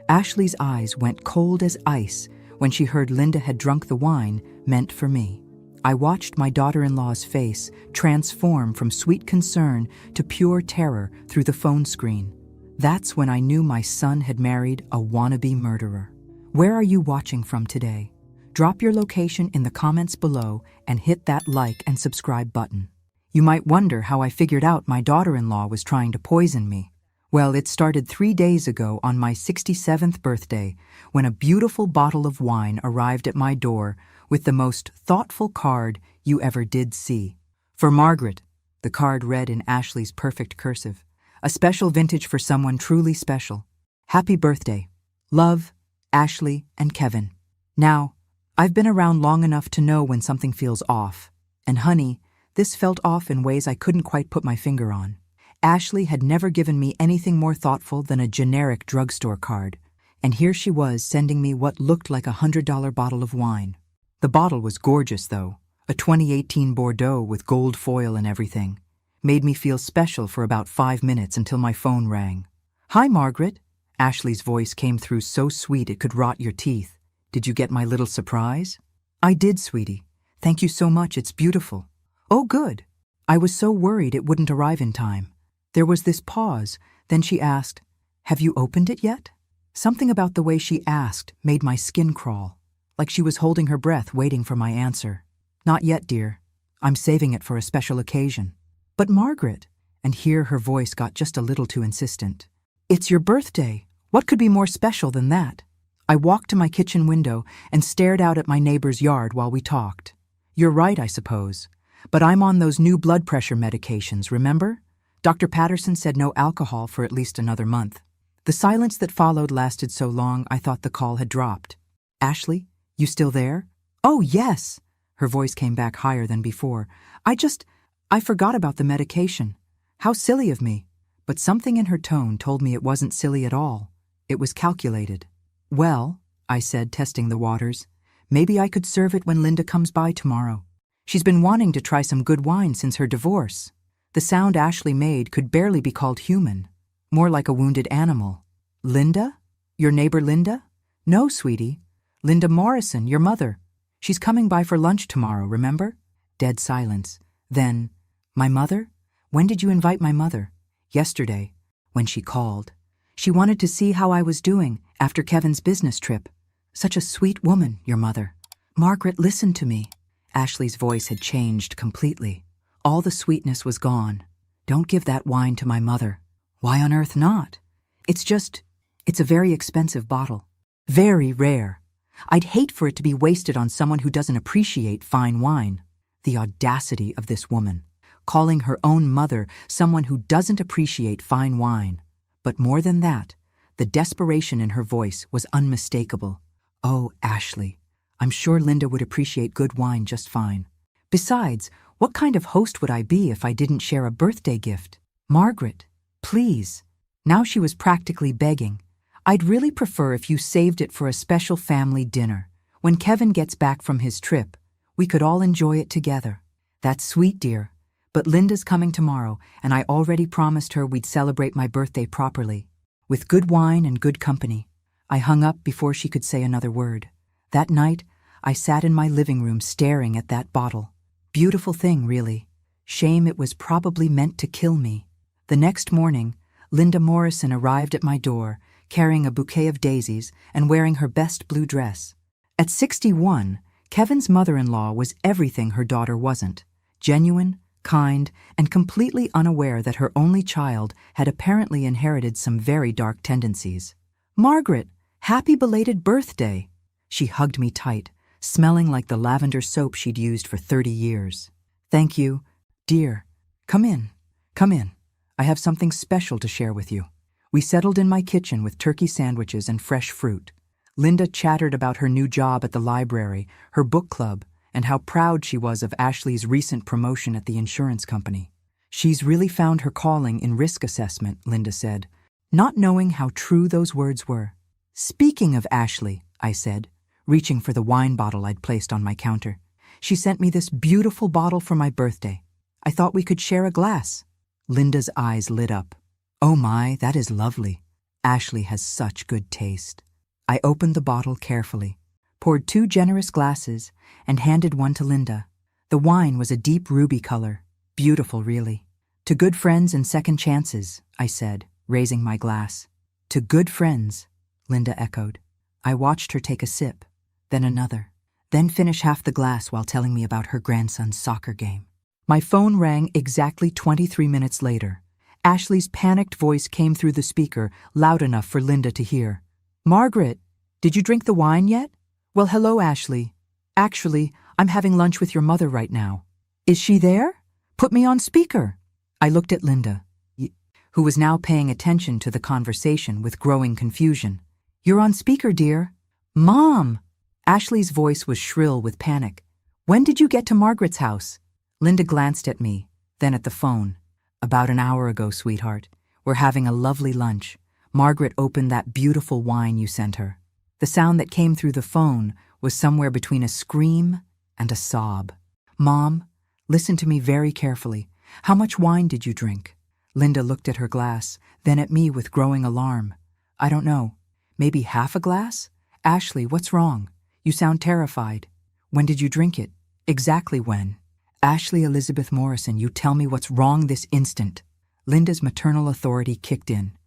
Ashley's eyes went cold as ice when she heard Linda had drunk the wine meant for me. I watched my daughter-in-law's face transform from sweet concern to pure terror through the phone screen. That's when I knew my son had married a wannabe murderer. Where are you watching from today? Drop your location in the comments below and hit that like and subscribe button. You might wonder how I figured out my daughter-in-law was trying to poison me. Well, it started 3 days ago on my 67th birthday when a beautiful bottle of wine arrived at my door with the most thoughtful card you ever did see. For Margaret, the card read in Ashley's perfect cursive. A special vintage for someone truly special. Happy birthday. Love, Ashley and Kevin. Now, I've been around long enough to know when something feels off. And honey, this felt off in ways I couldn't quite put my finger on. Ashley had never given me anything more thoughtful than a generic drugstore card. And here she was sending me what looked like $100 bottle of wine. The bottle was gorgeous, though. A 2018 Bordeaux with gold foil and everything. Made me feel special for about 5 minutes until my phone rang. Hi, Margaret. Ashley's voice came through so sweet it could rot your teeth. Did you get my little surprise? I did, sweetie. Thank you so much, it's beautiful. Oh, good. I was so worried it wouldn't arrive in time. There was this pause, then she asked, have you opened it yet? Something about the way she asked made my skin crawl, like she was holding her breath waiting for my answer. Not yet, dear. I'm saving it for a special occasion. But Margaret, and here her voice got just a little too insistent. It's your birthday. What could be more special than that? I walked to my kitchen window and stared out at my neighbor's yard while we talked. You're right, I suppose. But I'm on those new blood pressure medications, remember? Dr. Patterson said no alcohol for at least another month. The silence that followed lasted so long I thought the call had dropped. Ashley, you still there? Oh, yes. Her voice came back higher than before. I forgot about the medication. How silly of me. But something in her tone told me it wasn't silly at all. It was calculated. Well, I said, testing the waters, maybe I could serve it when Linda comes by tomorrow. She's been wanting to try some good wine since her divorce. The sound Ashley made could barely be called human. More like a wounded animal. Linda? Your neighbor Linda? No, sweetie. Linda Morrison, your mother. She's coming by for lunch tomorrow, remember? Dead silence. Then, my mother? When did you invite my mother? Yesterday, when she called. She wanted to see how I was doing after Kevin's business trip. Such a sweet woman, your mother. Margaret, listen to me. Ashley's voice had changed completely. All the sweetness was gone. Don't give that wine to my mother. Why on earth not? It's a very expensive bottle. Very rare. I'd hate for it to be wasted on someone who doesn't appreciate fine wine. The audacity of this woman, calling her own mother someone who doesn't appreciate fine wine. But more than that, the desperation in her voice was unmistakable. Oh, Ashley, I'm sure Linda would appreciate good wine just fine. Besides, what kind of host would I be if I didn't share a birthday gift? Margaret, please. Now she was practically begging. I'd really prefer if you saved it for a special family dinner. When Kevin gets back from his trip, we could all enjoy it together. That's sweet, dear. But Linda's coming tomorrow, and I already promised her we'd celebrate my birthday properly. With good wine and good company. I hung up before she could say another word. That night, I sat in my living room staring at that bottle. Beautiful thing, really. Shame it was probably meant to kill me. The next morning, Linda Morrison arrived at my door, carrying a bouquet of daisies and wearing her best blue dress. At 61, Kevin's mother-in-law was everything her daughter wasn't. Genuine, kind, and completely unaware that her only child had apparently inherited some very dark tendencies. Margaret, happy belated birthday! She hugged me tight, smelling like the lavender soap she'd used for 30 years. Thank you, dear. Come in. Come in. I have something special to share with you. We settled in my kitchen with turkey sandwiches and fresh fruit. Linda chattered about her new job at the library, her book club, and how proud she was of Ashley's recent promotion at the insurance company. She's really found her calling in risk assessment, Linda said, not knowing how true those words were. Speaking of Ashley, I said, reaching for the wine bottle I'd placed on my counter. She sent me this beautiful bottle for my birthday. I thought we could share a glass. Linda's eyes lit up. Oh my, that is lovely. Ashley has such good taste. I opened the bottle carefully, poured 2 generous glasses, and handed one to Linda. The wine was a deep ruby color. Beautiful, really. To good friends and second chances, I said, raising my glass. To good friends, Linda echoed. I watched her take a sip, then another, then finish half the glass while telling me about her grandson's soccer game. My phone rang exactly 23 minutes later. Ashley's panicked voice came through the speaker, loud enough for Linda to hear. Margaret, did you drink the wine yet? Well, hello, Ashley. Actually, I'm having lunch with your mother right now. Is she there? Put me on speaker. I looked at Linda, who was now paying attention to the conversation with growing confusion. You're on speaker, dear. Mom! Ashley's voice was shrill with panic. When did you get to Margaret's house? Linda glanced at me, then at the phone. About an hour ago, sweetheart. We're having a lovely lunch. Margaret opened that beautiful wine you sent her. The sound that came through the phone was somewhere between a scream and a sob. Mom, listen to me very carefully. How much wine did you drink? Linda looked at her glass, then at me with growing alarm. I don't know. Maybe half a glass? Ashley, what's wrong? You sound terrified. When did you drink it? Exactly when? Ashley Elizabeth Morrison, you tell me what's wrong this instant. Linda's maternal authority kicked in,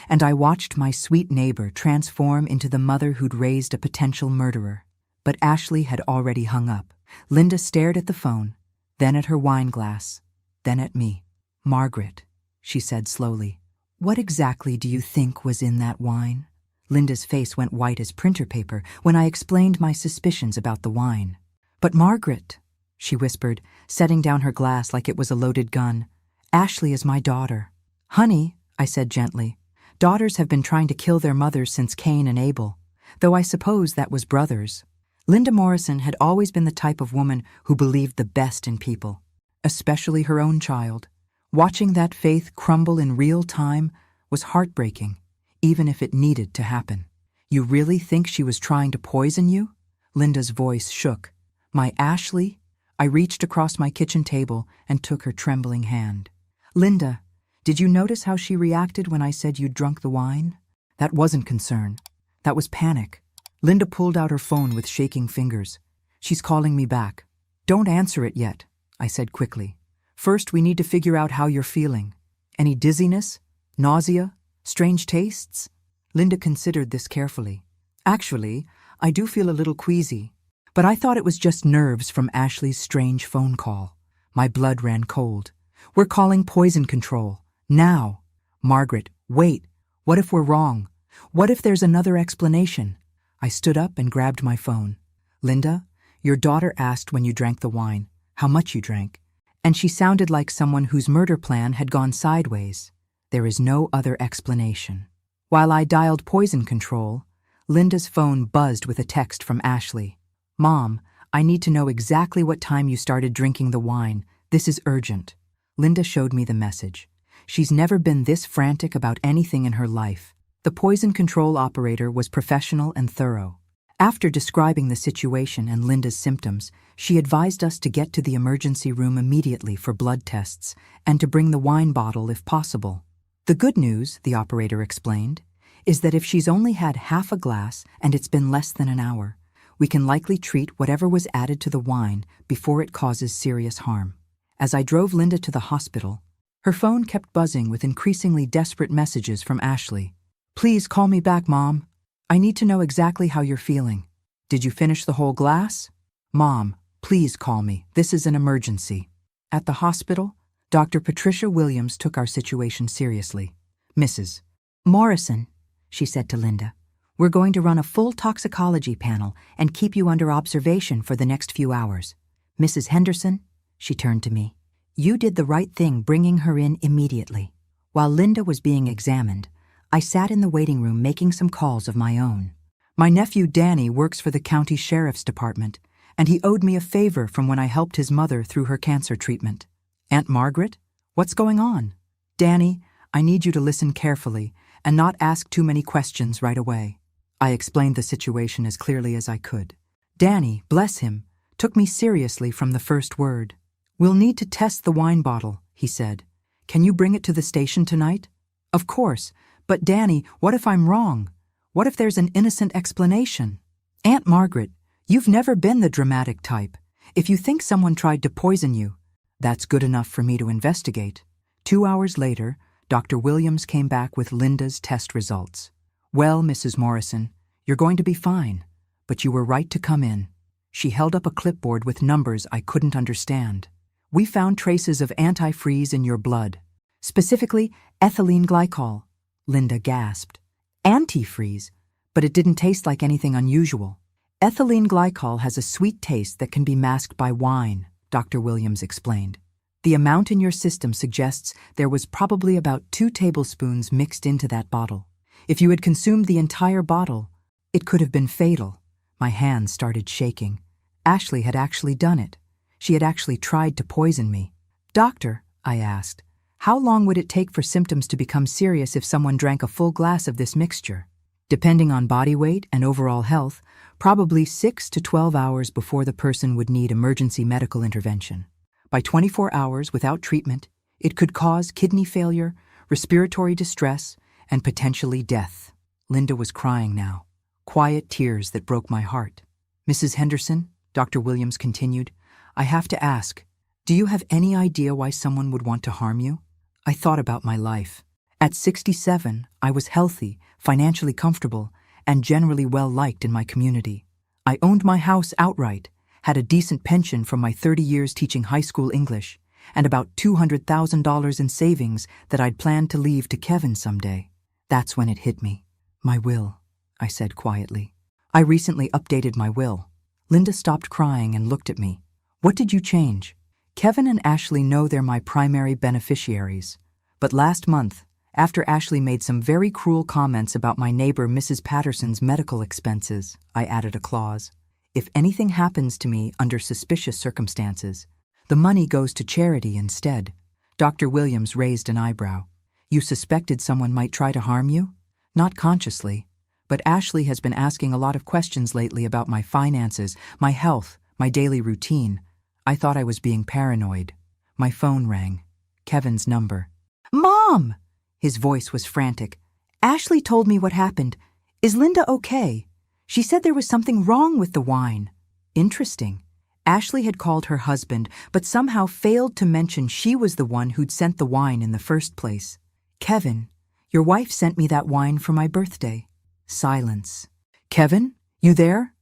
and I watched my sweet neighbor transform into the mother who'd raised a potential murderer. But Ashley had already hung up. Linda stared at the phone, then at her wine glass, then at me. Margaret, she said slowly, what exactly do you think was in that wine? Linda's face went white as printer paper when I explained my suspicions about the wine. But Margaret, she whispered, setting down her glass like it was a loaded gun. Ashley is my daughter. Honey, I said gently, daughters have been trying to kill their mothers since Cain and Abel, though I suppose that was brothers. Linda Morrison had always been the type of woman who believed the best in people, especially her own child. Watching that faith crumble in real time was heartbreaking, even if it needed to happen. You really think she was trying to poison you? Linda's voice shook. My Ashley? I reached across my kitchen table and took her trembling hand. Linda, did you notice how she reacted when I said you'd drunk the wine? That wasn't concern. That was panic. Linda pulled out her phone with shaking fingers. She's calling me back. Don't answer it yet, I said quickly. First, we need to figure out how you're feeling. Any dizziness? Nausea? Strange tastes? Linda considered this carefully. Actually, I do feel a little queasy. But I thought it was just nerves from Ashley's strange phone call. My blood ran cold. We're calling poison control. Now. Margaret, wait. What if we're wrong? What if there's another explanation? I stood up and grabbed my phone. Linda, your daughter asked when you drank the wine, how much you drank, and she sounded like someone whose murder plan had gone sideways. There is no other explanation. While I dialed poison control, Linda's phone buzzed with a text from Ashley. Mom, I need to know exactly what time you started drinking the wine. This is urgent. Linda showed me the message. She's never been this frantic about anything in her life. The poison control operator was professional and thorough. After describing the situation and Linda's symptoms, she advised us to get to the emergency room immediately for blood tests and to bring the wine bottle if possible. The good news, the operator explained, is that if she's only had half a glass and it's been less than an hour, we can likely treat whatever was added to the wine before it causes serious harm. As I drove Linda to the hospital, her phone kept buzzing with increasingly desperate messages from Ashley. Please call me back, Mom. I need to know exactly how you're feeling. Did you finish the whole glass? Mom, please call me. This is an emergency. At the hospital, Dr. Patricia Williams took our situation seriously. Mrs. Morrison, she said to Linda, we're going to run a full toxicology panel and keep you under observation for the next few hours. Mrs. Henderson, she turned to me, you did the right thing bringing her in immediately. While Linda was being examined, I sat in the waiting room making some calls of my own. My nephew Danny works for the county sheriff's department, and he owed me a favor from when I helped his mother through her cancer treatment. Aunt Margaret, what's going on? Danny, I need you to listen carefully and not ask too many questions right away. I explained the situation as clearly as I could. Danny, bless him, took me seriously from the first word. We'll need to test the wine bottle, he said. Can you bring it to the station tonight? Of course, But Danny, what if I'm wrong? What if there's an innocent explanation? Aunt Margaret, you've never been the dramatic type. If you think someone tried to poison you, that's good enough for me to investigate. 2 hours later, Dr. Williams came back with Linda's test results. Well, Mrs. Morrison, you're going to be fine, but you were right to come in. She held up a clipboard with numbers I couldn't understand. We found traces of antifreeze in your blood, specifically ethylene glycol. Linda gasped. Antifreeze? But it didn't taste like anything unusual. Ethylene glycol has a sweet taste that can be masked by wine, Dr. Williams explained. The amount in your system suggests there was probably about 2 tablespoons mixed into that bottle. If you had consumed the entire bottle, it could have been fatal. My hands started shaking. Ashley had actually done it. She had actually tried to poison me. Doctor, I asked, how long would it take for symptoms to become serious if someone drank a full glass of this mixture? Depending on body weight and overall health, probably 6 to 12 hours before the person would need emergency medical intervention. By 24 hours without treatment, it could cause kidney failure, respiratory distress, and potentially death. Linda was crying now, quiet tears that broke my heart. Mrs. Henderson, Dr. Williams continued, I have to ask, do you have any idea why someone would want to harm you? I thought about my life. At 67, I was healthy, financially comfortable, and generally well-liked in my community. I owned my house outright, had a decent pension from my 30 years teaching high school English, and about $200,000 in savings that I'd planned to leave to Kevin someday. That's when it hit me. My will, I said quietly. I recently updated my will. Linda stopped crying and looked at me. What did you change? Kevin and Ashley know they're my primary beneficiaries. But last month, after Ashley made some very cruel comments about my neighbor Mrs. Patterson's medical expenses, I added a clause. If anything happens to me under suspicious circumstances, the money goes to charity instead. Dr. Williams raised an eyebrow. You suspected someone might try to harm you? Not consciously, but Ashley has been asking a lot of questions lately about my finances, my health, my daily routine. I thought I was being paranoid. My phone rang. Kevin's number. Mom! His voice was frantic. Ashley told me what happened. Is Linda okay? She said there was something wrong with the wine. Interesting. Ashley had called her husband, but somehow failed to mention she was the one who'd sent the wine in the first place. Kevin, your wife sent me that wine for my birthday. Silence. Kevin, you there?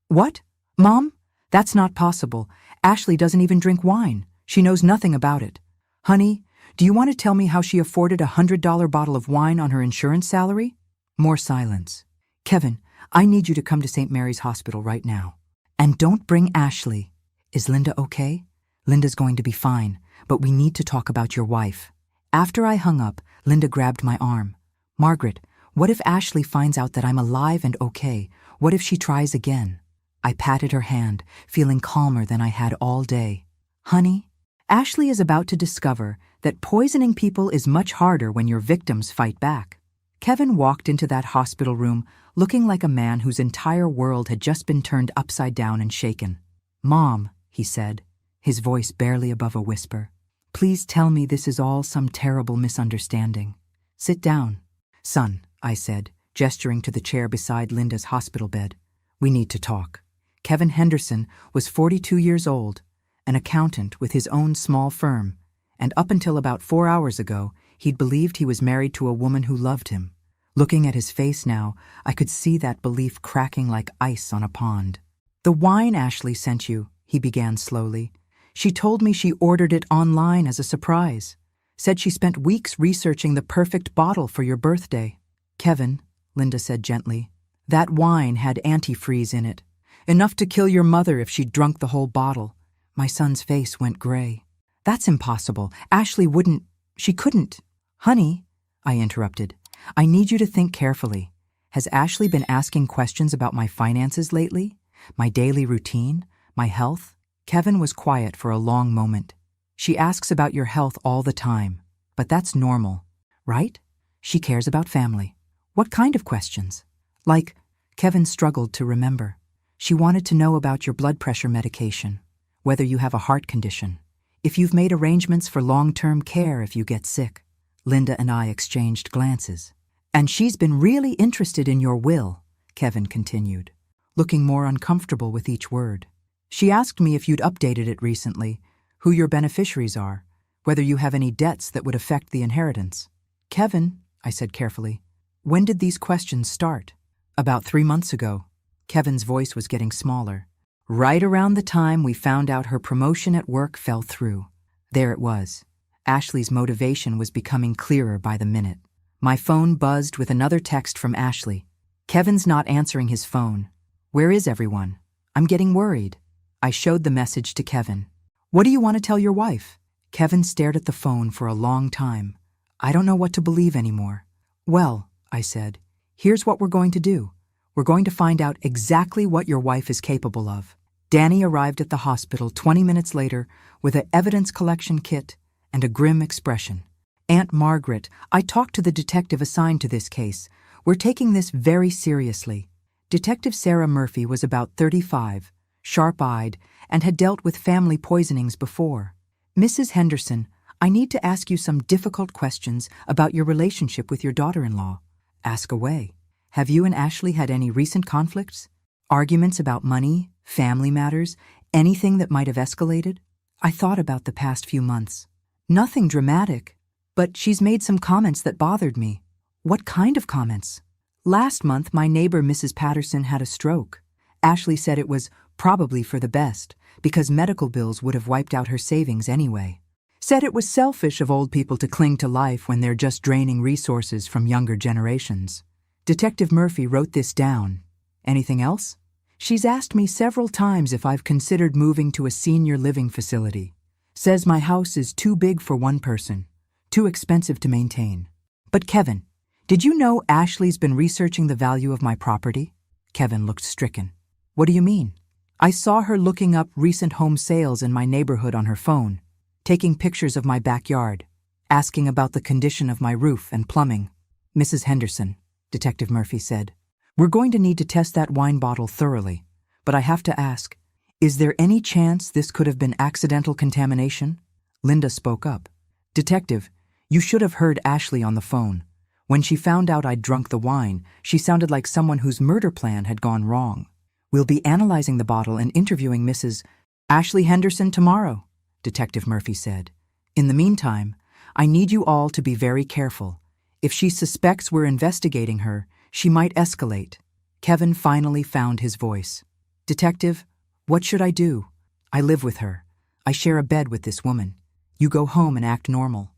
What? Mom? That's not possible. Ashley doesn't even drink wine. She knows nothing about it. Honey, do you want to tell me how she afforded a $100 bottle of wine on her insurance salary? More silence. Kevin, I need you to come to St. Mary's Hospital right now. And don't bring Ashley. Is Linda okay? Linda's going to be fine, but we need to talk about your wife. After I hung up, Linda grabbed my arm. Margaret, what if Ashley finds out that I'm alive and okay? What if she tries again? I patted her hand, feeling calmer than I had all day. Honey, Ashley is about to discover that poisoning people is much harder when your victims fight back. Kevin walked into that hospital room looking like a man whose entire world had just been turned upside down and shaken. Mom, he said, his voice barely above a whisper, please tell me this is all some terrible misunderstanding. Sit down. Son, I said, gesturing to the chair beside Linda's hospital bed. We need to talk. Kevin Henderson was 42 years old, an accountant with his own small firm, and up until about 4 hours ago, he'd believed he was married to a woman who loved him. Looking at his face now, I could see that belief cracking like ice on a pond. The wine Ashley sent you, he began slowly. She told me she ordered it online as a surprise. Said she spent weeks researching the perfect bottle for your birthday. Kevin, Linda said gently, that wine had antifreeze in it. Enough to kill your mother if she'd drunk the whole bottle. My son's face went gray. That's impossible. Ashley wouldn't. She couldn't. Honey, I interrupted, I need you to think carefully. Has Ashley been asking questions about my finances lately? My daily routine? My health? Kevin was quiet for a long moment. She asks about your health all the time, but that's normal, right? She cares about family. What kind of questions? Like, Kevin struggled to remember. She wanted to know about your blood pressure medication, whether you have a heart condition, if you've made arrangements for long-term care if you get sick. Linda and I exchanged glances. And she's been really interested in your will, Kevin continued, looking more uncomfortable with each word. She asked me if you'd updated it recently, who your beneficiaries are, whether you have any debts that would affect the inheritance. Kevin, I said carefully, when did these questions start? About 3 months ago. Kevin's voice was getting smaller. Right around the time we found out her promotion at work fell through. There it was. Ashley's motivation was becoming clearer by the minute. My phone buzzed with another text from Ashley. Kevin's not answering his phone. Where is everyone? I'm getting worried. I showed the message to Kevin. What do you want to tell your wife? Kevin stared at the phone for a long time. I don't know what to believe anymore. Well, I said, here's what we're going to do. We're going to find out exactly what your wife is capable of. Danny arrived at the hospital 20 minutes later with an evidence collection kit and a grim expression. Aunt Margaret, I talked to the detective assigned to this case. We're taking this very seriously. Detective Sarah Murphy was about 35, sharp-eyed, and had dealt with family poisonings before. Mrs. Henderson, I need to ask you some difficult questions about your relationship with your daughter-in-law. Ask away. Have you and Ashley had any recent conflicts? Arguments about money, family matters, anything that might have escalated? I thought about the past few months. Nothing dramatic, but she's made some comments that bothered me. What kind of comments? Last month, my neighbor Mrs. Patterson had a stroke. Ashley said it was probably for the best, because medical bills would have wiped out her savings anyway. Said it was selfish of old people to cling to life when they're just draining resources from younger generations. Detective Murphy wrote this down. Anything else? She's asked me several times if I've considered moving to a senior living facility. Says my house is too big for one person, too expensive to maintain. But Kevin, did you know Ashley's been researching the value of my property? Kevin looked stricken. What do you mean? I saw her looking up recent home sales in my neighborhood on her phone, taking pictures of my backyard, asking about the condition of my roof and plumbing. Mrs. Henderson, Detective Murphy said, we're going to need to test that wine bottle thoroughly, but I have to ask, is there any chance this could have been accidental contamination? Linda spoke up. Detective, you should have heard Ashley on the phone. When she found out I'd drunk the wine, she sounded like someone whose murder plan had gone wrong. We'll be analyzing the bottle and interviewing Mrs. Ashley Henderson tomorrow, Detective Murphy said. In the meantime, I need you all to be very careful. If she suspects we're investigating her, she might escalate. Kevin finally found his voice. Detective, what should I do? I live with her. I share a bed with this woman. You go home and act normal.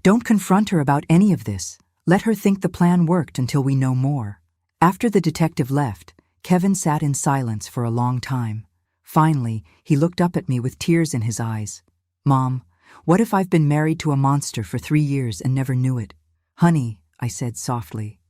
Don't confront her about any of this. Let her think the plan worked until we know more. After the detective left, Kevin sat in silence for a long time. Finally, he looked up at me with tears in his eyes. Mom, what if I've been married to a monster for 3 years and never knew it? Honey, I said softly,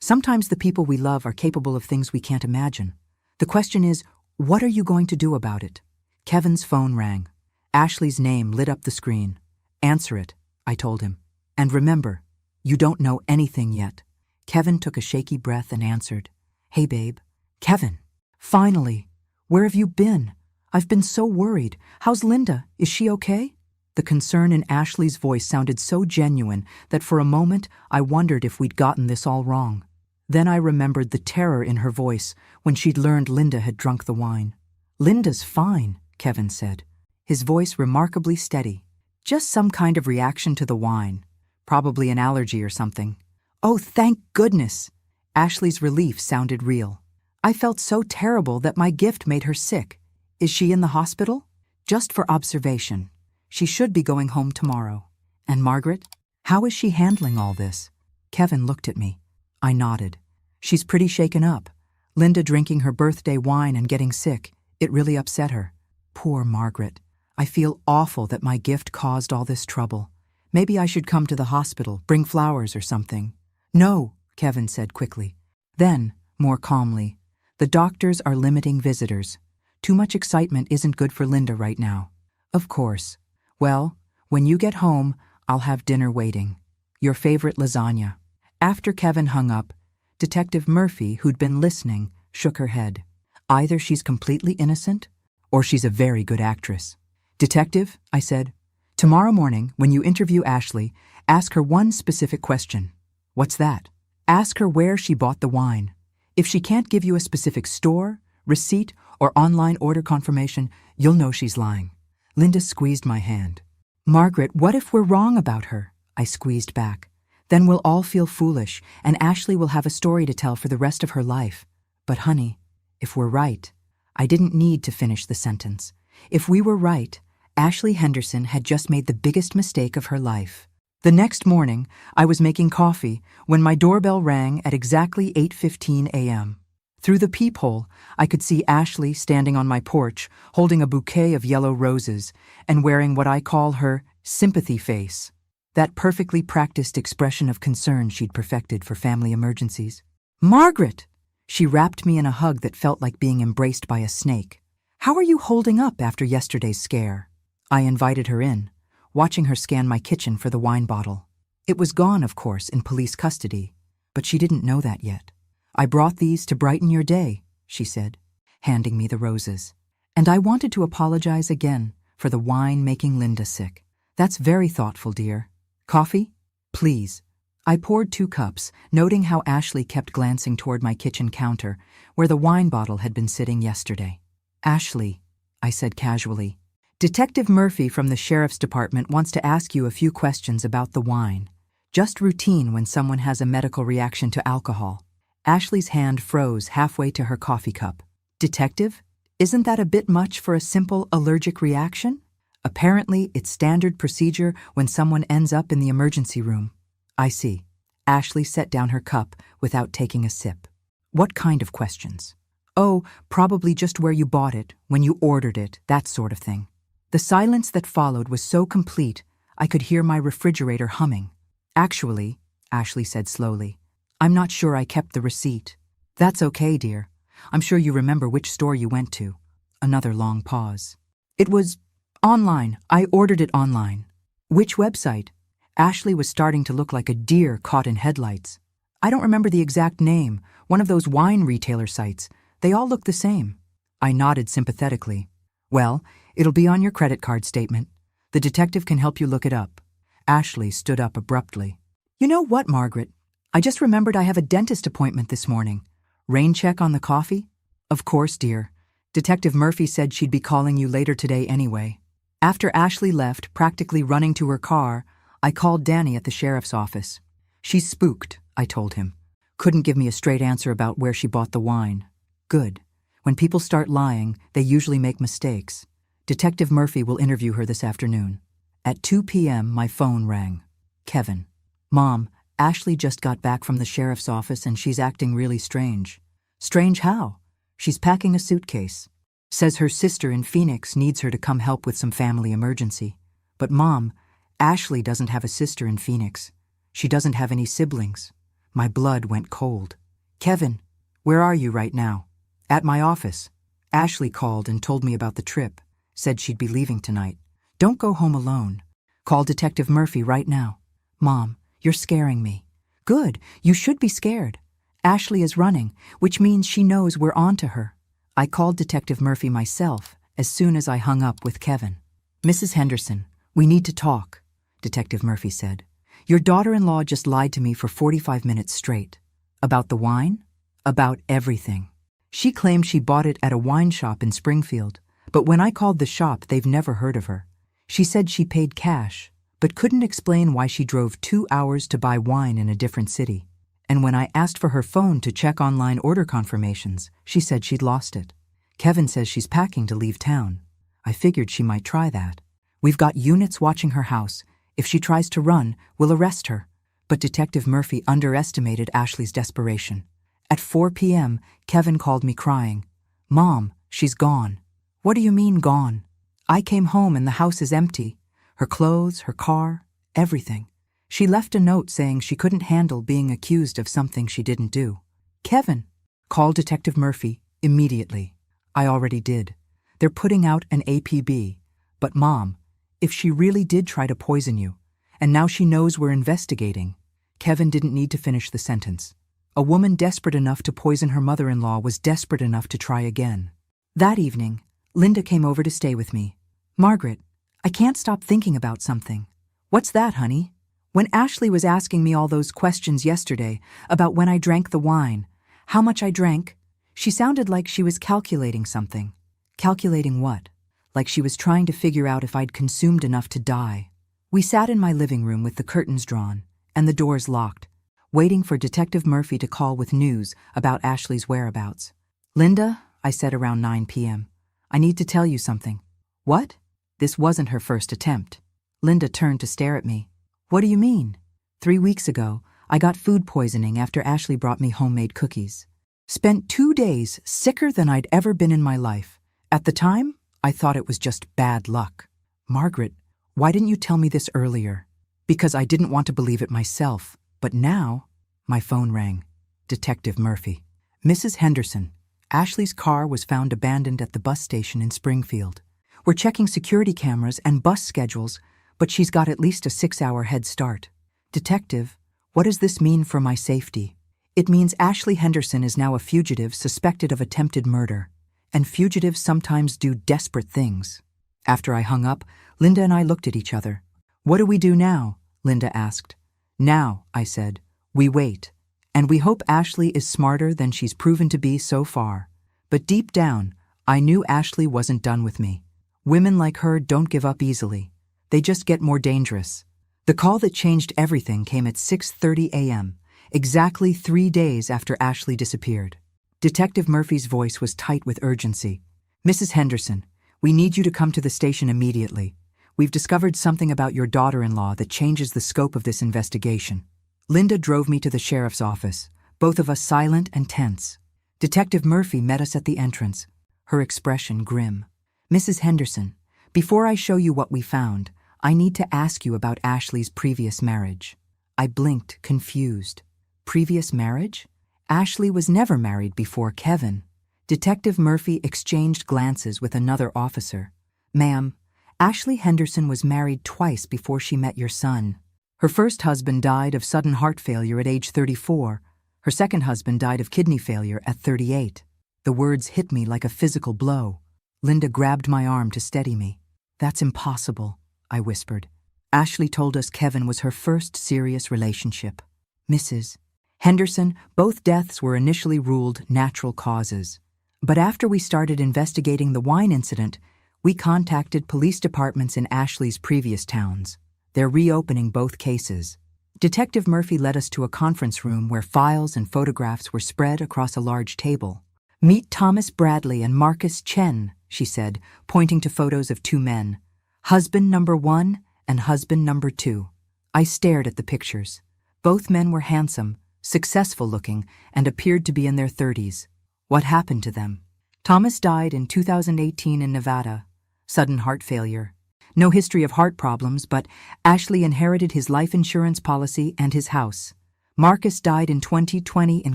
sometimes the people we love are capable of things we can't imagine. The question is, what are you going to do about it? Kevin's phone rang. Ashley's name lit up the screen. Answer it, I told him. And remember, you don't know anything yet. Kevin took a shaky breath and answered. Hey, babe. Kevin. Finally. Where have you been? I've been so worried. How's Linda? Is she okay? The concern in Ashley's voice sounded so genuine that for a moment I wondered if we'd gotten this all wrong. Then I remembered the terror in her voice when she'd learned Linda had drunk the wine. Linda's fine, Kevin said, his voice remarkably steady. Just some kind of reaction to the wine. Probably an allergy or something. Oh, thank goodness! Ashley's relief sounded real. I felt so terrible that my gift made her sick. Is she in the hospital? Just for observation. She should be going home tomorrow. And Margaret? How is she handling all this? Kevin looked at me. I nodded. She's pretty shaken up. Linda drinking her birthday wine and getting sick. It really upset her. Poor Margaret. I feel awful that my gift caused all this trouble. Maybe I should come to the hospital, bring flowers or something. No, Kevin said quickly. Then, more calmly, the doctors are limiting visitors. Too much excitement isn't good for Linda right now. Of course. Well, when you get home, I'll have dinner waiting. Your favorite lasagna. After Kevin hung up, Detective Murphy, who'd been listening, shook her head. Either she's completely innocent, or she's a very good actress. Detective, I said, tomorrow morning, when you interview Ashley, Ask her one specific question. What's that? Ask her where she bought the wine. If she can't give you a specific store, receipt, or online order confirmation, you'll know she's lying. Linda squeezed my hand. Margaret, what if we're wrong about her? I squeezed back. Then we'll all feel foolish, and Ashley will have a story to tell for the rest of her life. But honey, if we're right, I didn't need to finish the sentence. If we were right, Ashley Henderson had just made the biggest mistake of her life. The next morning, I was making coffee when my doorbell rang at exactly 8:15 a.m. Through the peephole, I could see Ashley standing on my porch, holding a bouquet of yellow roses and wearing what I call her sympathy face, that perfectly practiced expression of concern she'd perfected for family emergencies. Margaret! She wrapped me in a hug that felt like being embraced by a snake. How are you holding up after yesterday's scare? I invited her in, watching her scan my kitchen for the wine bottle. It was gone, of course, in police custody, but she didn't know that yet. I brought these to brighten your day, she said, handing me the roses. And I wanted to apologize again for the wine making Linda sick. That's very thoughtful, dear. Coffee? Please. I poured 2 cups, noting how Ashley kept glancing toward my kitchen counter, where the wine bottle had been sitting yesterday. Ashley, I said casually, Detective Murphy from the Sheriff's Department wants to ask you a few questions about the wine. Just routine when someone has a medical reaction to alcohol. Ashley's hand froze halfway to her coffee cup. Detective? Isn't that a bit much for a simple allergic reaction? Apparently, it's standard procedure when someone ends up in the emergency room. I see. Ashley set down her cup without taking a sip. What kind of questions? Oh, probably just where you bought it, when you ordered it, that sort of thing. The silence that followed was so complete, I could hear my refrigerator humming. Actually, Ashley said slowly, I'm not sure I kept the receipt. That's okay, dear. I'm sure you remember which store you went to. Another long pause. It was online. I ordered it online. Which website? Ashley was starting to look like a deer caught in headlights. I don't remember the exact name, one of those wine retailer sites. They all look the same. I nodded sympathetically. Well, it'll be on your credit card statement. The detective can help you look it up. Ashley stood up abruptly. You know what, Margaret? I just remembered I have a dentist appointment this morning. Rain check on the coffee? Of course, dear. Detective Murphy said she'd be calling you later today anyway. After Ashley left, practically running to her car, I called Danny at the sheriff's office. She's spooked, I told him. Couldn't give me a straight answer about where she bought the wine. Good. When people start lying, they usually make mistakes. Detective Murphy will interview her this afternoon. At 2 p.m., my phone rang. Kevin. Mom, Ashley just got back from the sheriff's office and she's acting really strange. Strange how? She's packing a suitcase. Says her sister in Phoenix needs her to come help with some family emergency. But Mom, Ashley doesn't have a sister in Phoenix. She doesn't have any siblings. My blood went cold. Kevin, where are you right now? At my office. Ashley called and told me about the trip. Said she'd be leaving tonight. Don't go home alone. Call Detective Murphy right now. Mom, you're scaring me. Good, you should be scared. Ashley is running, which means she knows we're on to her. I called Detective Murphy myself as soon as I hung up with Kevin. Mrs. Henderson, we need to talk, Detective Murphy said. Your daughter-in-law just lied to me for 45 minutes straight. About the wine? About everything. She claimed she bought it at a wine shop in Springfield, but when I called the shop, they've never heard of her. She said she paid cash, but couldn't explain why she drove 2 hours to buy wine in a different city. And when I asked for her phone to check online order confirmations, she said she'd lost it. Kevin says she's packing to leave town. I figured she might try that. We've got units watching her house. If she tries to run, we'll arrest her. But Detective Murphy underestimated Ashley's desperation. At 4 p.m., Kevin called me crying. Mom, she's gone. What do you mean gone? I came home and the house is empty. Her clothes, her car, everything. She left a note saying she couldn't handle being accused of something she didn't do. Kevin, call Detective Murphy immediately. I already did. They're putting out an APB. But Mom, if she really did try to poison you, and now she knows we're investigating. Kevin didn't need to finish the sentence. A woman desperate enough to poison her mother-in-law was desperate enough to try again. That evening, Linda came over to stay with me. Margaret, I can't stop thinking about something. What's that, honey? When Ashley was asking me all those questions yesterday about when I drank the wine, how much I drank, she sounded like she was calculating something. Calculating what? Like she was trying to figure out if I'd consumed enough to die. We sat in my living room with the curtains drawn and the doors locked, waiting for Detective Murphy to call with news about Ashley's whereabouts. "Linda," I said around 9 p.m., "I need to tell you something." "What?" This wasn't her first attempt. Linda turned to stare at me. "What do you mean?" 3 weeks ago, I got food poisoning after Ashley brought me homemade cookies. Spent 2 days sicker than I'd ever been in my life. At the time, I thought it was just bad luck. "Margaret, why didn't you tell me this earlier?" "Because I didn't want to believe it myself. But now," my phone rang. Detective Murphy. "Mrs. Henderson, Ashley's car was found abandoned at the bus station in Springfield. We're checking security cameras and bus schedules, but she's got at least a 6-hour head start. Detective, what does this mean for my safety?" "It means Ashley Henderson is now a fugitive suspected of attempted murder. And fugitives sometimes do desperate things." After I hung up, Linda and I looked at each other. "What do we do now?" Linda asked. "Now," I said, "we wait. And we hope Ashley is smarter than she's proven to be so far." But deep down, I knew Ashley wasn't done with me. Women like her don't give up easily. They just get more dangerous. The call that changed everything came at 6:30 a.m., exactly 3 days after Ashley disappeared. Detective Murphy's voice was tight with urgency. "Mrs. Henderson, we need you to come to the station immediately. We've discovered something about your daughter-in-law that changes the scope of this investigation." Linda drove me to the sheriff's office, both of us silent and tense. Detective Murphy met us at the entrance, her expression grim. "Mrs. Henderson, before I show you what we found, I need to ask you about Ashley's previous marriage." I blinked, confused. Previous marriage? Ashley was never married before Kevin. Detective Murphy exchanged glances with another officer. "Ma'am, Ashley Henderson was married twice before she met your son. Her first husband died of sudden heart failure at age 34. Her second husband died of kidney failure at 38. The words hit me like a physical blow. Linda grabbed my arm to steady me. "That's impossible," I whispered. "Ashley told us Kevin was her first serious relationship." "Mrs. Henderson, both deaths were initially ruled natural causes. But after we started investigating the wine incident, we contacted police departments in Ashley's previous towns. They're reopening both cases." Detective Murphy led us to a conference room where files and photographs were spread across a large table. "Meet Thomas Bradley and Marcus Chen," she said, pointing to photos of 2 men. "Husband number 1 and husband number 2. I stared at the pictures. Both men were handsome, successful-looking, and appeared to be in their 30s. What happened to them? Thomas died in 2018 in Nevada. Sudden heart failure. No history of heart problems, but Ashley inherited his life insurance policy and his house. Marcus died in 2020 in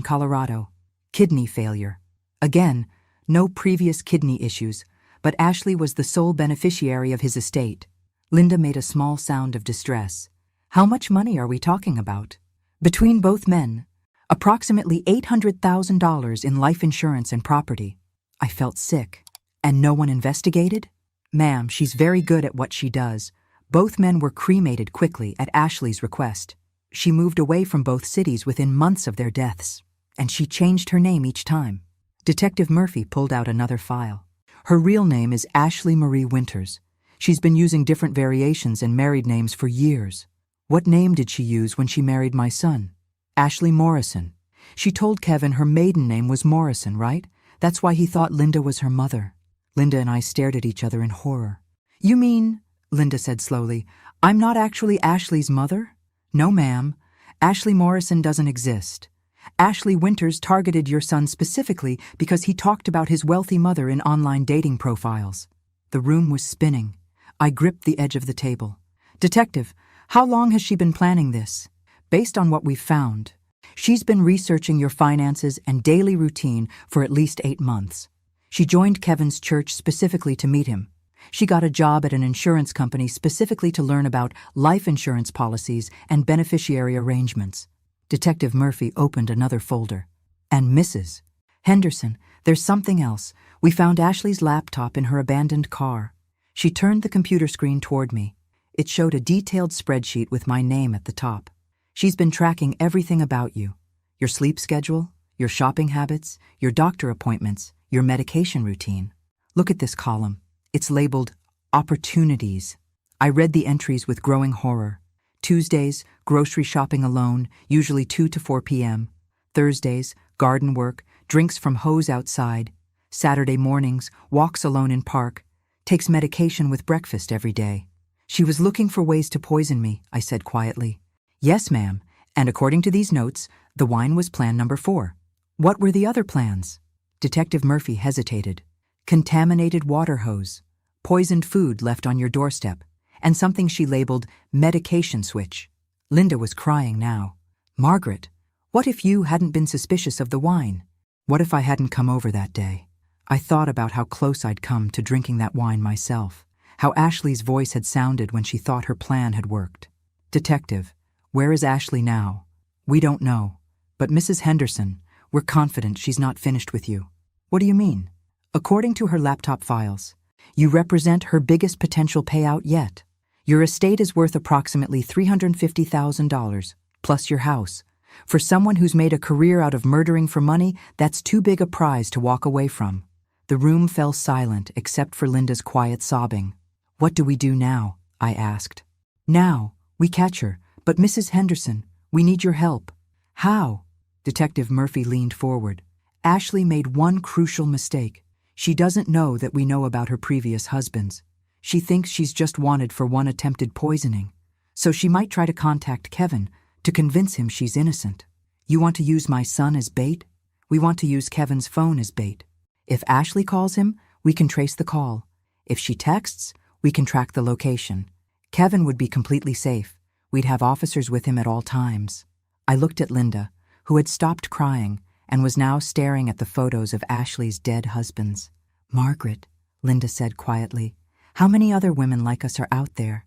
Colorado. Kidney failure. Again, no previous kidney issues, but Ashley was the sole beneficiary of his estate." Linda made a small sound of distress. "How much money are we talking about?" "Between both men, approximately $800,000 in life insurance and property." I felt sick. "And no one investigated?" "Ma'am, she's very good at what she does. Both men were cremated quickly at Ashley's request. She moved away from both cities within months of their deaths, and she changed her name each time." Detective Murphy pulled out another file. "Her real name is Ashley Marie Winters. She's been using different variations and married names for years." "What name did she use when she married my son?" "Ashley Morrison. She told Kevin her maiden name was Morrison, right? That's why he thought Linda was her mother." Linda and I stared at each other in horror. "You mean," Linda said slowly, "I'm not actually Ashley's mother?" "No, ma'am. Ashley Morrison doesn't exist. Ashley Winters targeted your son specifically because he talked about his wealthy mother in online dating profiles." The room was spinning. I gripped the edge of the table. "Detective, how long has she been planning this?" "Based on what we've found, she's been researching your finances and daily routine for at least 8 months. She joined Kevin's church specifically to meet him. She got a job at an insurance company specifically to learn about life insurance policies and beneficiary arrangements." Detective Murphy opened another folder. "And Mrs. Henderson, there's something else. We found Ashley's laptop in her abandoned car." She turned the computer screen toward me. It showed a detailed spreadsheet with my name at the top. She's been tracking everything about you. Your sleep schedule, your shopping habits, your doctor appointments, your medication routine. Look at this column. It's labeled Opportunities. I read the entries with growing horror. Tuesdays, grocery shopping alone, usually 2 to 4 p.m. Thursdays, garden work, drinks from hose outside. Saturday mornings, walks alone in park. Takes medication with breakfast every day. She was looking for ways to poison me, I said quietly. Yes, ma'am, and according to these notes, the wine was plan number 4. What were the other plans? Detective Murphy hesitated. Contaminated water hose, poisoned food left on your doorstep, and something she labeled medication switch. Linda was crying now. Margaret, what if you hadn't been suspicious of the wine? What if I hadn't come over that day? I thought about how close I'd come to drinking that wine myself, how Ashley's voice had sounded when she thought her plan had worked. Detective, where is Ashley now? We don't know, but Mrs. Henderson, we're confident she's not finished with you. What do you mean? According to her laptop files, you represent her biggest potential payout yet. Your estate is worth approximately $350,000, plus your house. For someone who's made a career out of murdering for money, that's too big a prize to walk away from. The room fell silent except for Linda's quiet sobbing. What do we do now? I asked. Now, we catch her, but Mrs. Henderson, we need your help. How? Detective Murphy leaned forward. Ashley made one crucial mistake. She doesn't know that we know about her previous husbands. She thinks she's just wanted for one attempted poisoning. So she might try to contact Kevin to convince him she's innocent. You want to use my son as bait? We want to use Kevin's phone as bait. If Ashley calls him, we can trace the call. If she texts, we can track the location. Kevin would be completely safe. We'd have officers with him at all times. I looked at Linda, who had stopped crying and was now staring at the photos of Ashley's dead husbands. Margaret, Linda said quietly, how many other women like us are out there?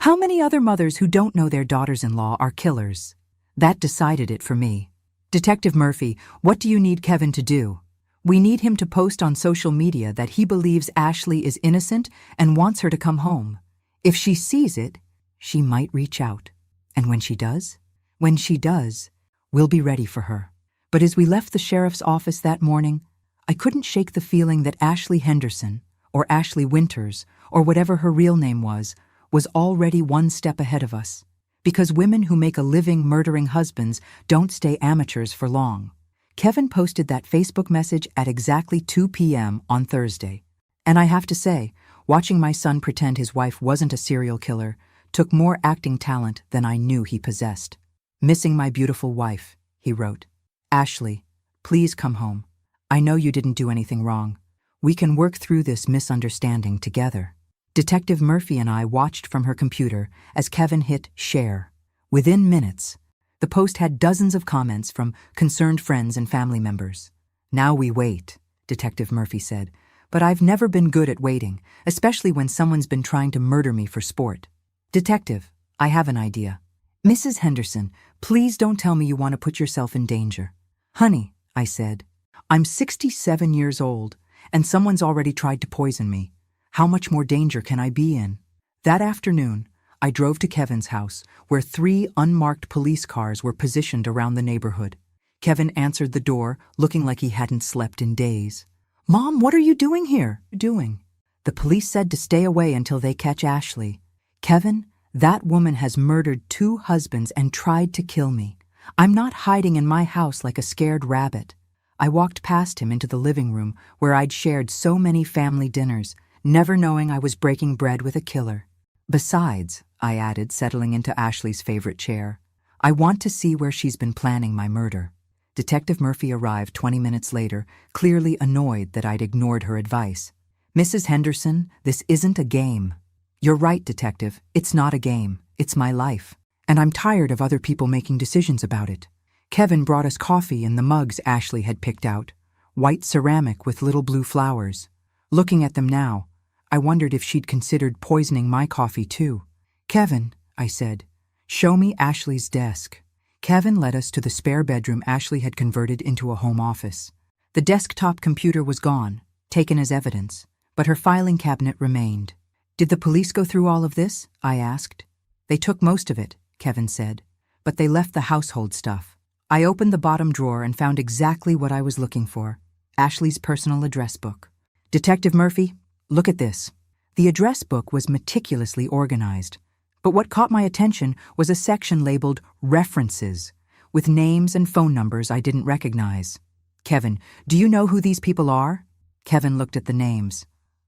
How many other mothers who don't know their daughters-in-law are killers? That decided it for me. Detective Murphy, what do you need Kevin to do? We need him to post on social media that he believes Ashley is innocent and wants her to come home. If she sees it, she might reach out. And when she does, we'll be ready for her. But as we left the sheriff's office that morning, I couldn't shake the feeling that Ashley Henderson, or Ashley Winters, or whatever her real name was already one step ahead of us. Because women who make a living murdering husbands don't stay amateurs for long. Kevin posted that Facebook message at exactly 2 p.m. on Thursday. And I have to say, watching my son pretend his wife wasn't a serial killer took more acting talent than I knew he possessed. Missing my beautiful wife, he wrote. Ashley, please come home. I know you didn't do anything wrong. We can work through this misunderstanding together. Detective Murphy and I watched from her computer as Kevin hit share. Within minutes, the post had dozens of comments from concerned friends and family members. Now we wait, Detective Murphy said, but I've never been good at waiting, especially when someone's been trying to murder me for sport. Detective, I have an idea. Mrs. Henderson, please don't tell me you want to put yourself in danger. Honey, I said, I'm 67 years old, and someone's already tried to poison me. How much more danger can I be in? That afternoon, I drove to Kevin's house, where 3 unmarked police cars were positioned around the neighborhood. Kevin answered the door, looking like he hadn't slept in days. Mom, what are you doing here? The police said to stay away until they catch Ashley. Kevin, that woman has murdered 2 husbands and tried to kill me. I'm not hiding in my house like a scared rabbit. I walked past him into the living room where I'd shared so many family dinners, never knowing I was breaking bread with a killer. Besides, I added, settling into Ashley's favorite chair, I want to see where she's been planning my murder. Detective Murphy arrived 20 minutes later, clearly annoyed that I'd ignored her advice. Mrs. Henderson, this isn't a game. You're right, Detective. It's not a game. It's my life. And I'm tired of other people making decisions about it. Kevin brought us coffee in the mugs Ashley had picked out, white ceramic with little blue flowers. Looking at them now, I wondered if she'd considered poisoning my coffee too. Kevin, I said, show me Ashley's desk. Kevin led us to the spare bedroom Ashley had converted into a home office. The desktop computer was gone, taken as evidence, but her filing cabinet remained. Did the police go through all of this? I asked. They took most of it, Kevin said, but they left the household stuff. I opened the bottom drawer and found exactly what I was looking for: Ashley's personal address book. Detective Murphy, look at this. The address book was meticulously organized, but what caught my attention was a section labeled References, with names and phone numbers I didn't recognize. Kevin, do you know who these people are? Kevin looked at the names.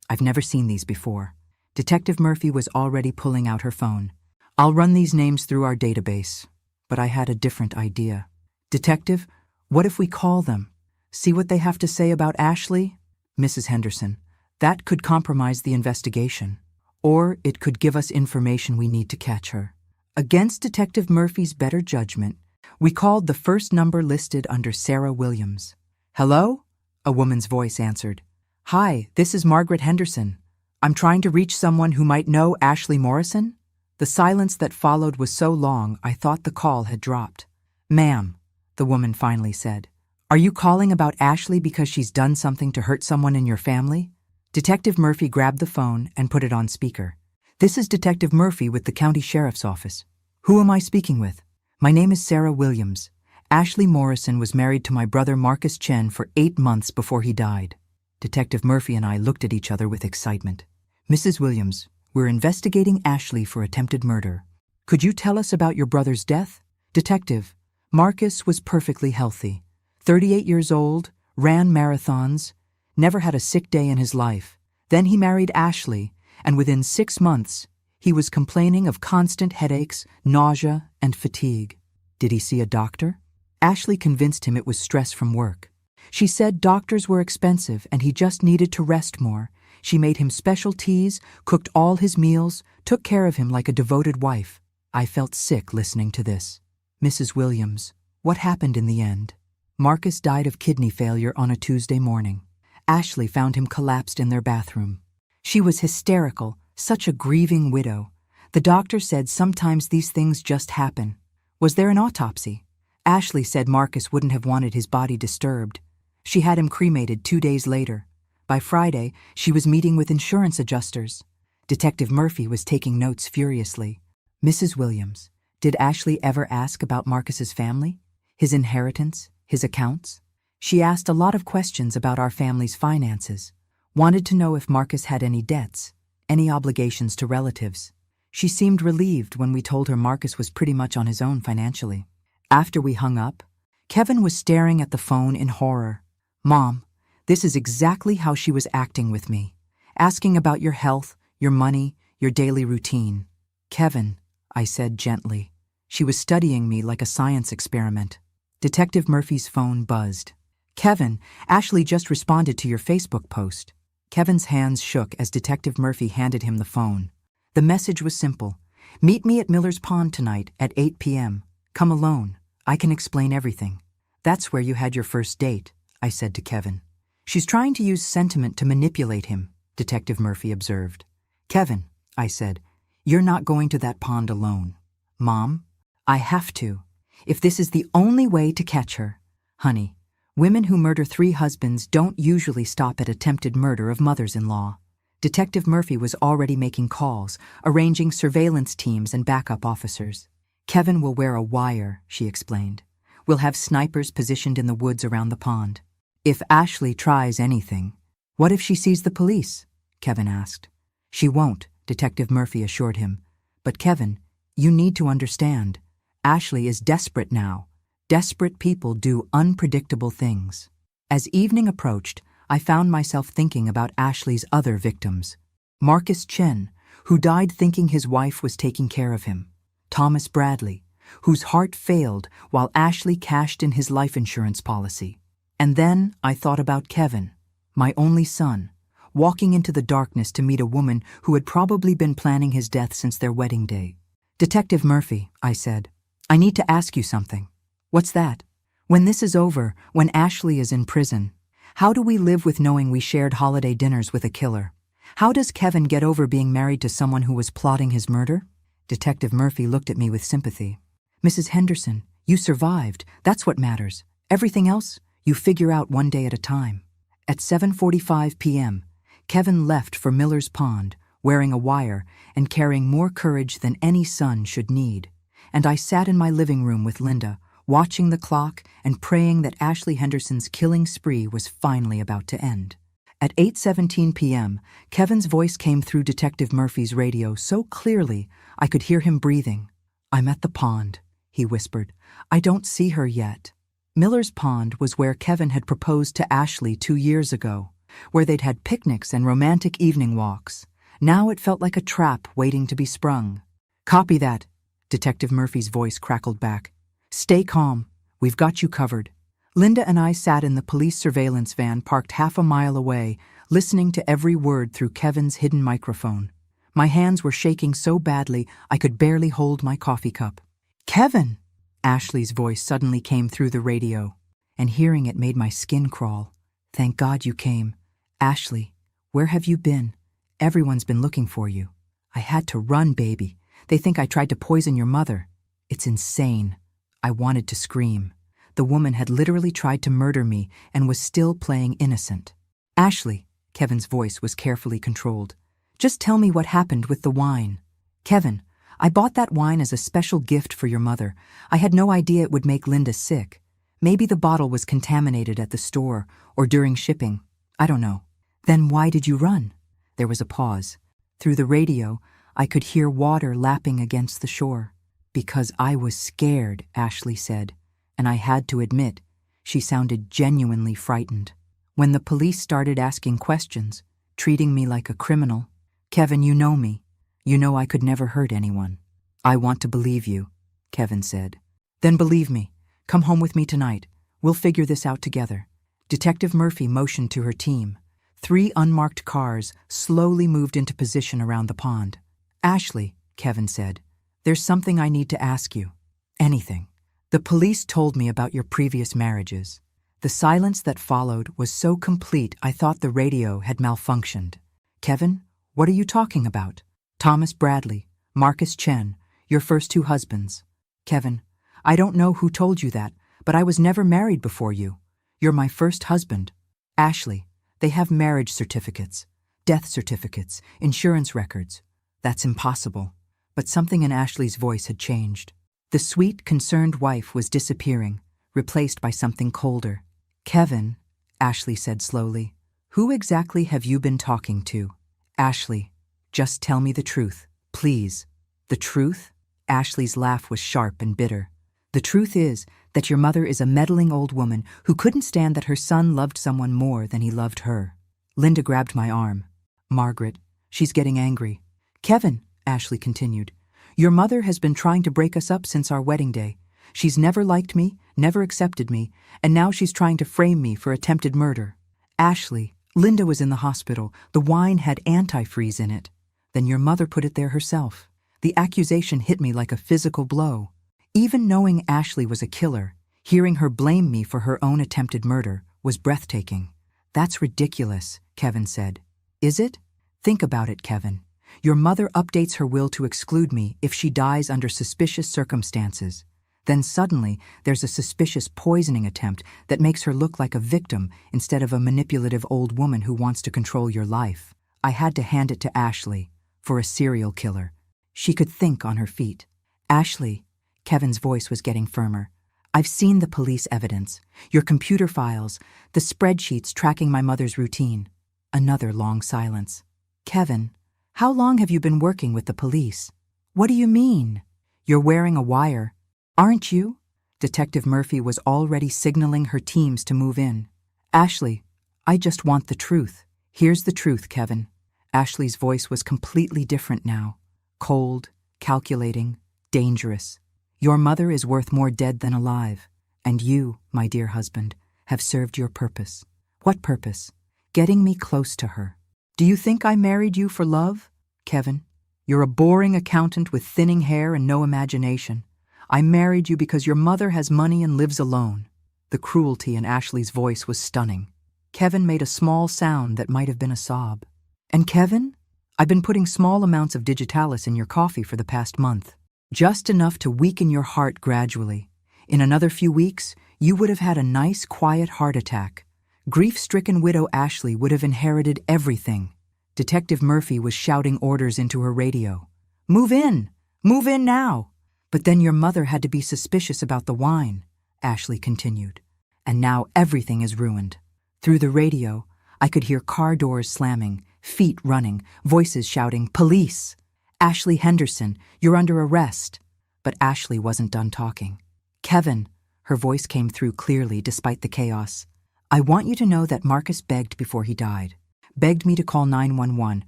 I've never seen these before. Detective Murphy was already pulling out her phone. I'll run these names through our database, but I had a different idea. Detective, what if we call them? See what they have to say about Ashley? Mrs. Henderson, that could compromise the investigation, or it could give us information we need to catch her. Against Detective Murphy's better judgment, we called the first number listed under Sarah Williams. Hello? A woman's voice answered. Hi, this is Margaret Henderson. I'm trying to reach someone who might know Ashley Morrison. The silence that followed was so long I thought the call had dropped. Ma'am, the woman finally said, are you calling about Ashley because she's done something to hurt someone in your family? Detective Murphy grabbed the phone and put it on speaker. This is Detective Murphy with the county sheriff's office. Who am I speaking with? My name is Sarah Williams. Ashley Morrison was married to my brother Marcus Chen for 8 months before he died. Detective Murphy and I looked at each other with excitement. Mrs. Williams, we're investigating Ashley for attempted murder. Could you tell us about your brother's death? Detective, Marcus was perfectly healthy. 38 years old, ran marathons, never had a sick day in his life. Then he married Ashley, and within 6 months, he was complaining of constant headaches, nausea, and fatigue. Did he see a doctor? Ashley convinced him it was stress from work. She said doctors were expensive and he just needed to rest more. She made him special teas, cooked all his meals, took care of him like a devoted wife. I felt sick listening to this. Mrs. Williams, what happened in the end? Marcus died of kidney failure on a Tuesday morning. Ashley found him collapsed in their bathroom. She was hysterical, such a grieving widow. The doctor said sometimes these things just happen. Was there an autopsy? Ashley said Marcus wouldn't have wanted his body disturbed. She had him cremated 2 days later. By Friday, she was meeting with insurance adjusters. Detective Murphy was taking notes furiously. Mrs. Williams, did Ashley ever ask about Marcus's family? His inheritance? His accounts? She asked a lot of questions about our family's finances. Wanted to know if Marcus had any debts, any obligations to relatives. She seemed relieved when we told her Marcus was pretty much on his own financially. After we hung up, Kevin was staring at the phone in horror. Mom, this is exactly how she was acting with me, asking about your health, your money, your daily routine. Kevin, I said gently. She was studying me like a science experiment. Detective Murphy's phone buzzed. Kevin, Ashley just responded to your Facebook post. Kevin's hands shook as Detective Murphy handed him the phone. The message was simple. Meet me at Miller's Pond tonight at 8 p.m. Come alone. I can explain everything. That's where you had your first date, I said to Kevin. She's trying to use sentiment to manipulate him, Detective Murphy observed. Kevin, I said, you're not going to that pond alone. Mom, I have to. If this is the only way to catch her. Honey, women who murder 3 husbands don't usually stop at attempted murder of mothers-in-law. Detective Murphy was already making calls, arranging surveillance teams and backup officers. Kevin will wear a wire, she explained. We'll have snipers positioned in the woods around the pond. If Ashley tries anything, what if she sees the police? Kevin asked. She won't, Detective Murphy assured him. But Kevin, you need to understand. Ashley is desperate now. Desperate people do unpredictable things. As evening approached, I found myself thinking about Ashley's other victims. Marcus Chen, who died thinking his wife was taking care of him. Thomas Bradley, whose heart failed while Ashley cashed in his life insurance policy. And then I thought about Kevin, my only son, walking into the darkness to meet a woman who had probably been planning his death since their wedding day. Detective Murphy, I said, I need to ask you something. What's that? When this is over, when Ashley is in prison, how do we live with knowing we shared holiday dinners with a killer? How does Kevin get over being married to someone who was plotting his murder? Detective Murphy looked at me with sympathy. Mrs. Henderson, you survived. That's what matters. Everything else, you figure out one day at a time. At 7:45 p.m., Kevin left for Miller's Pond, wearing a wire and carrying more courage than any son should need. And I sat in my living room with Linda, watching the clock and praying that Ashley Henderson's killing spree was finally about to end. At 8:17 p.m., Kevin's voice came through Detective Murphy's radio so clearly I could hear him breathing. "I'm at the pond," he whispered. "I don't see her yet." Miller's Pond was where Kevin had proposed to Ashley 2 years ago, where they'd had picnics and romantic evening walks. Now it felt like a trap waiting to be sprung. "Copy that," Detective Murphy's voice crackled back. "Stay calm. We've got you covered." Linda and I sat in the police surveillance van parked half a mile away, listening to every word through Kevin's hidden microphone. My hands were shaking so badly I could barely hold my coffee cup. "Kevin!" Ashley's voice suddenly came through the radio, and hearing it made my skin crawl. "Thank God you came. Ashley, where have you been? Everyone's been looking for you." "I had to run, baby. They think I tried to poison your mother." "It's insane." I wanted to scream. The woman had literally tried to murder me and was still playing innocent. "Ashley," Kevin's voice was carefully controlled. "Just tell me what happened with the wine." "Kevin, I bought that wine as a special gift for your mother. I had no idea it would make Linda sick. Maybe the bottle was contaminated at the store or during shipping. I don't know." "Then why did you run?" There was a pause. Through the radio, I could hear water lapping against the shore. "Because I was scared," Ashley said, and I had to admit, she sounded genuinely frightened. When the police started asking questions, treating me like a criminal, "Kevin, you know me. You know I could never hurt anyone." "I want to believe you," Kevin said. "Then believe me. Come home with me tonight. We'll figure this out together." Detective Murphy motioned to her team. 3 unmarked cars slowly moved into position around the pond. "Ashley," Kevin said, "there's something I need to ask you." "Anything." "The police told me about your previous marriages." The silence that followed was so complete I thought the radio had malfunctioned. "Kevin, what are you talking about?" "Thomas Bradley, Marcus Chen, your first 2 husbands." "Kevin, I don't know who told you that, but I was never married before you. You're my first husband." "Ashley, they have marriage certificates, death certificates, insurance records." "That's impossible." But something in Ashley's voice had changed. The sweet, concerned wife was disappearing, replaced by something colder. "Kevin," Ashley said slowly, "who exactly have you been talking to?" "Ashley, just tell me the truth, please." "The truth?" Ashley's laugh was sharp and bitter. "The truth is that your mother is a meddling old woman who couldn't stand that her son loved someone more than he loved her." Linda grabbed my arm. "Margaret, she's getting angry." "Kevin," Ashley continued, "your mother has been trying to break us up since our wedding day. She's never liked me, never accepted me, and now she's trying to frame me for attempted murder." "Ashley, Linda was in the hospital. The wine had antifreeze in it." "Then your mother put it there herself." The accusation hit me like a physical blow. Even knowing Ashley was a killer, hearing her blame me for her own attempted murder was breathtaking. "That's ridiculous," Kevin said. "Is it? Think about it, Kevin. Your mother updates her will to exclude me if she dies under suspicious circumstances. Then suddenly, there's a suspicious poisoning attempt that makes her look like a victim instead of a manipulative old woman who wants to control your life. I had to hand it to Ashley, for a serial killer. She could think on her feet. "Ashley," Kevin's voice was getting firmer, "I've seen the police evidence, your computer files, the spreadsheets tracking my mother's routine." Another long silence. "Kevin, how long have you been working with the police?" "What do you mean?" "You're wearing a wire. Aren't you?" Detective Murphy was already signaling her teams to move in. "Ashley, I just want the truth." "Here's the truth, Kevin." Ashley's voice was completely different now. Cold, calculating, dangerous. "Your mother is worth more dead than alive, and you, my dear husband, have served your purpose." "What purpose?" "Getting me close to her." "Do you think I married you for love?" "Kevin, you're a boring accountant with thinning hair and no imagination. I married you because your mother has money and lives alone." The cruelty in Ashley's voice was stunning. Kevin made a small sound that might have been a sob. "And Kevin, I've been putting small amounts of digitalis in your coffee for the past month. Just enough to weaken your heart gradually. In another few weeks, you would have had a nice, quiet heart attack. Grief-stricken widow Ashley would have inherited everything." Detective Murphy was shouting orders into her radio. "Move in! Move in now!" "But then your mother had to be suspicious about the wine," Ashley continued. "And now everything is ruined." Through the radio, I could hear car doors slamming, feet running, voices shouting, "Police! Ashley Henderson, you're under arrest." But Ashley wasn't done talking. "Kevin," her voice came through clearly despite the chaos, "I want you to know that Marcus begged before he died. Begged me to call 911,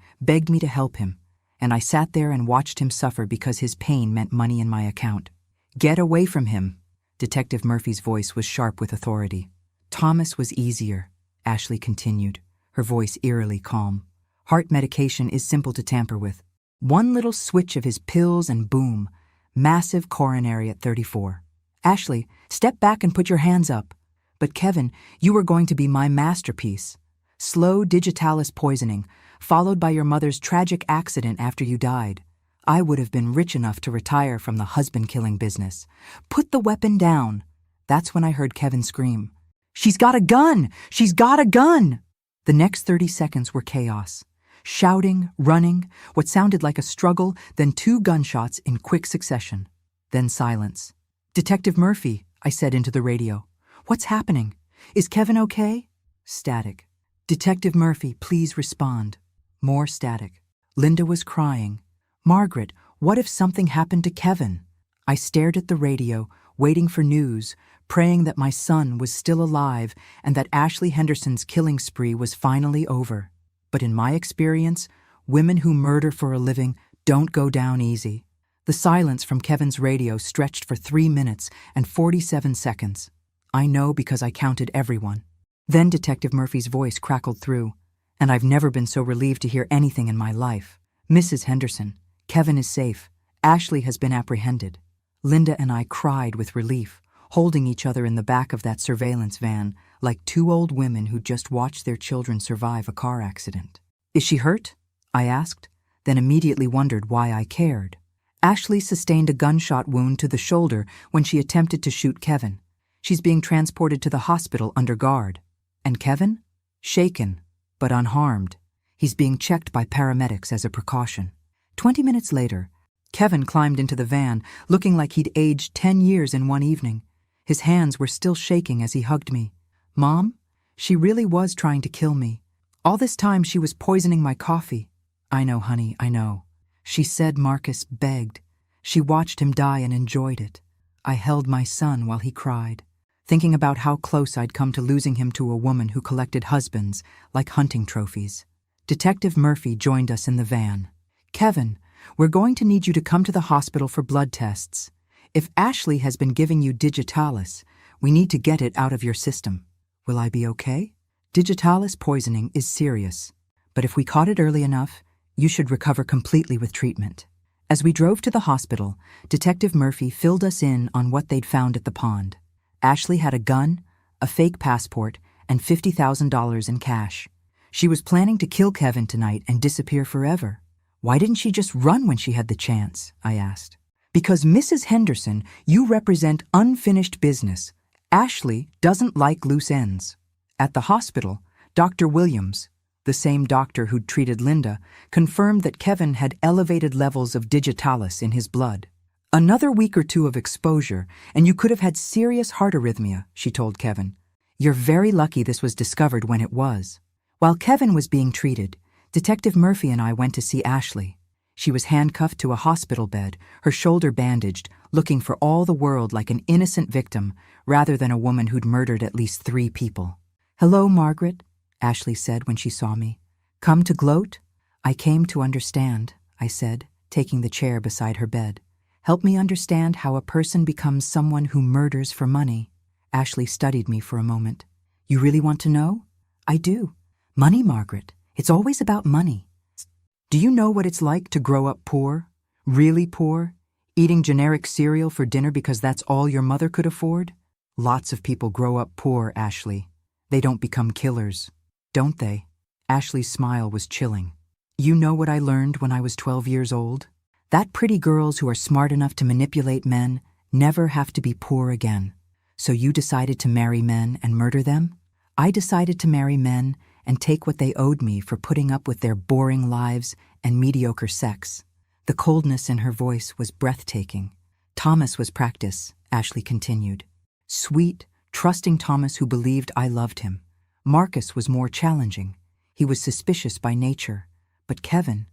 begged me to help him. And I sat there and watched him suffer because his pain meant money in my account. Get away from him." Detective Murphy's voice was sharp with authority. "Thomas was easier," Ashley continued, her voice eerily calm. "Heart medication is simple to tamper with. One little switch of his pills and boom, massive coronary at 34. Ashley, step back and put your hands up." "But Kevin, you were going to be my masterpiece. Slow digitalis poisoning, followed by your mother's tragic accident after you died. I would have been rich enough to retire from the husband-killing business. Put the weapon down." That's when I heard Kevin scream, "She's got a gun! She's got a gun!" The next 30 seconds were chaos. Shouting, running, what sounded like a struggle, then 2 gunshots in quick succession. Then silence. "Detective Murphy," I said into the radio. "What's happening? Is Kevin okay?" Static. "Detective Murphy, please respond." More static. Linda was crying. "Margaret, what if something happened to Kevin?" I stared at the radio, waiting for news, praying that my son was still alive and that Ashley Henderson's killing spree was finally over. But in my experience, women who murder for a living don't go down easy. The silence from Kevin's radio stretched for 3 minutes and 47 seconds. I know because I counted everyone. Then Detective Murphy's voice crackled through, and I've never been so relieved to hear anything in my life. "Mrs. Henderson, Kevin is safe. Ashley has been apprehended." Linda and I cried with relief, holding each other in the back of that surveillance van like 2 old women who just watched their children survive a car accident. "Is she hurt?" I asked, then immediately wondered why I cared. "Ashley sustained a gunshot wound to the shoulder when she attempted to shoot Kevin. She's being transported to the hospital under guard. And Kevin? Shaken, but unharmed. He's being checked by paramedics as a precaution." 20 minutes later, Kevin climbed into the van, looking like he'd aged 10 years in one evening. His hands were still shaking as he hugged me. "Mom, she really was trying to kill me. All this time she was poisoning my coffee." "I know, honey, I know." She said Marcus begged. She watched him die and enjoyed it. I held my son while he cried, thinking about how close I'd come to losing him to a woman who collected husbands like hunting trophies. Detective Murphy joined us in the van. "Kevin, we're going to need you to come to the hospital for blood tests. If Ashley has been giving you digitalis, we need to get it out of your system. Will I be okay? Digitalis poisoning is serious, but if we caught it early enough, you should recover completely with treatment." As we drove to the hospital, Detective Murphy filled us in on what they'd found at the pond. Ashley had a gun, a fake passport, and $50,000 in cash. She was planning to kill Kevin tonight and disappear forever. "Why didn't she just run when she had the chance?" I asked. "Because Mrs. Henderson, you represent unfinished business. Ashley doesn't like loose ends." At the hospital, Dr. Williams, the same doctor who'd treated Linda, confirmed that Kevin had elevated levels of digitalis in his blood. "Another week or 2 of exposure, and you could have had serious heart arrhythmia," she told Kevin. "You're very lucky this was discovered when it was." While Kevin was being treated, Detective Murphy and I went to see Ashley. She was handcuffed to a hospital bed, her shoulder bandaged, looking for all the world like an innocent victim rather than a woman who'd murdered at least 3 people. "Hello, Margaret," Ashley said when she saw me. "Come to gloat?" "I came to understand," I said, taking the chair beside her bed. "Help me understand how a person becomes someone who murders for money." Ashley studied me for a moment. "You really want to know?" "I do. Money, Margaret. It's always about money. Do you know what it's like to grow up poor? Really poor? Eating generic cereal for dinner because that's all your mother could afford? Lots of people grow up poor, Ashley. They don't become killers, don't they?" Ashley's smile was chilling. "You know what I learned when I was 12 years old? That pretty girls who are smart enough to manipulate men never have to be poor again. So you decided to marry men and murder them? I decided to marry men and take what they owed me for putting up with their boring lives and mediocre sex. The coldness in her voice was breathtaking. Thomas was practice, Ashley continued. Sweet, trusting Thomas who believed I loved him. Marcus was more challenging. He was suspicious by nature. But Kevin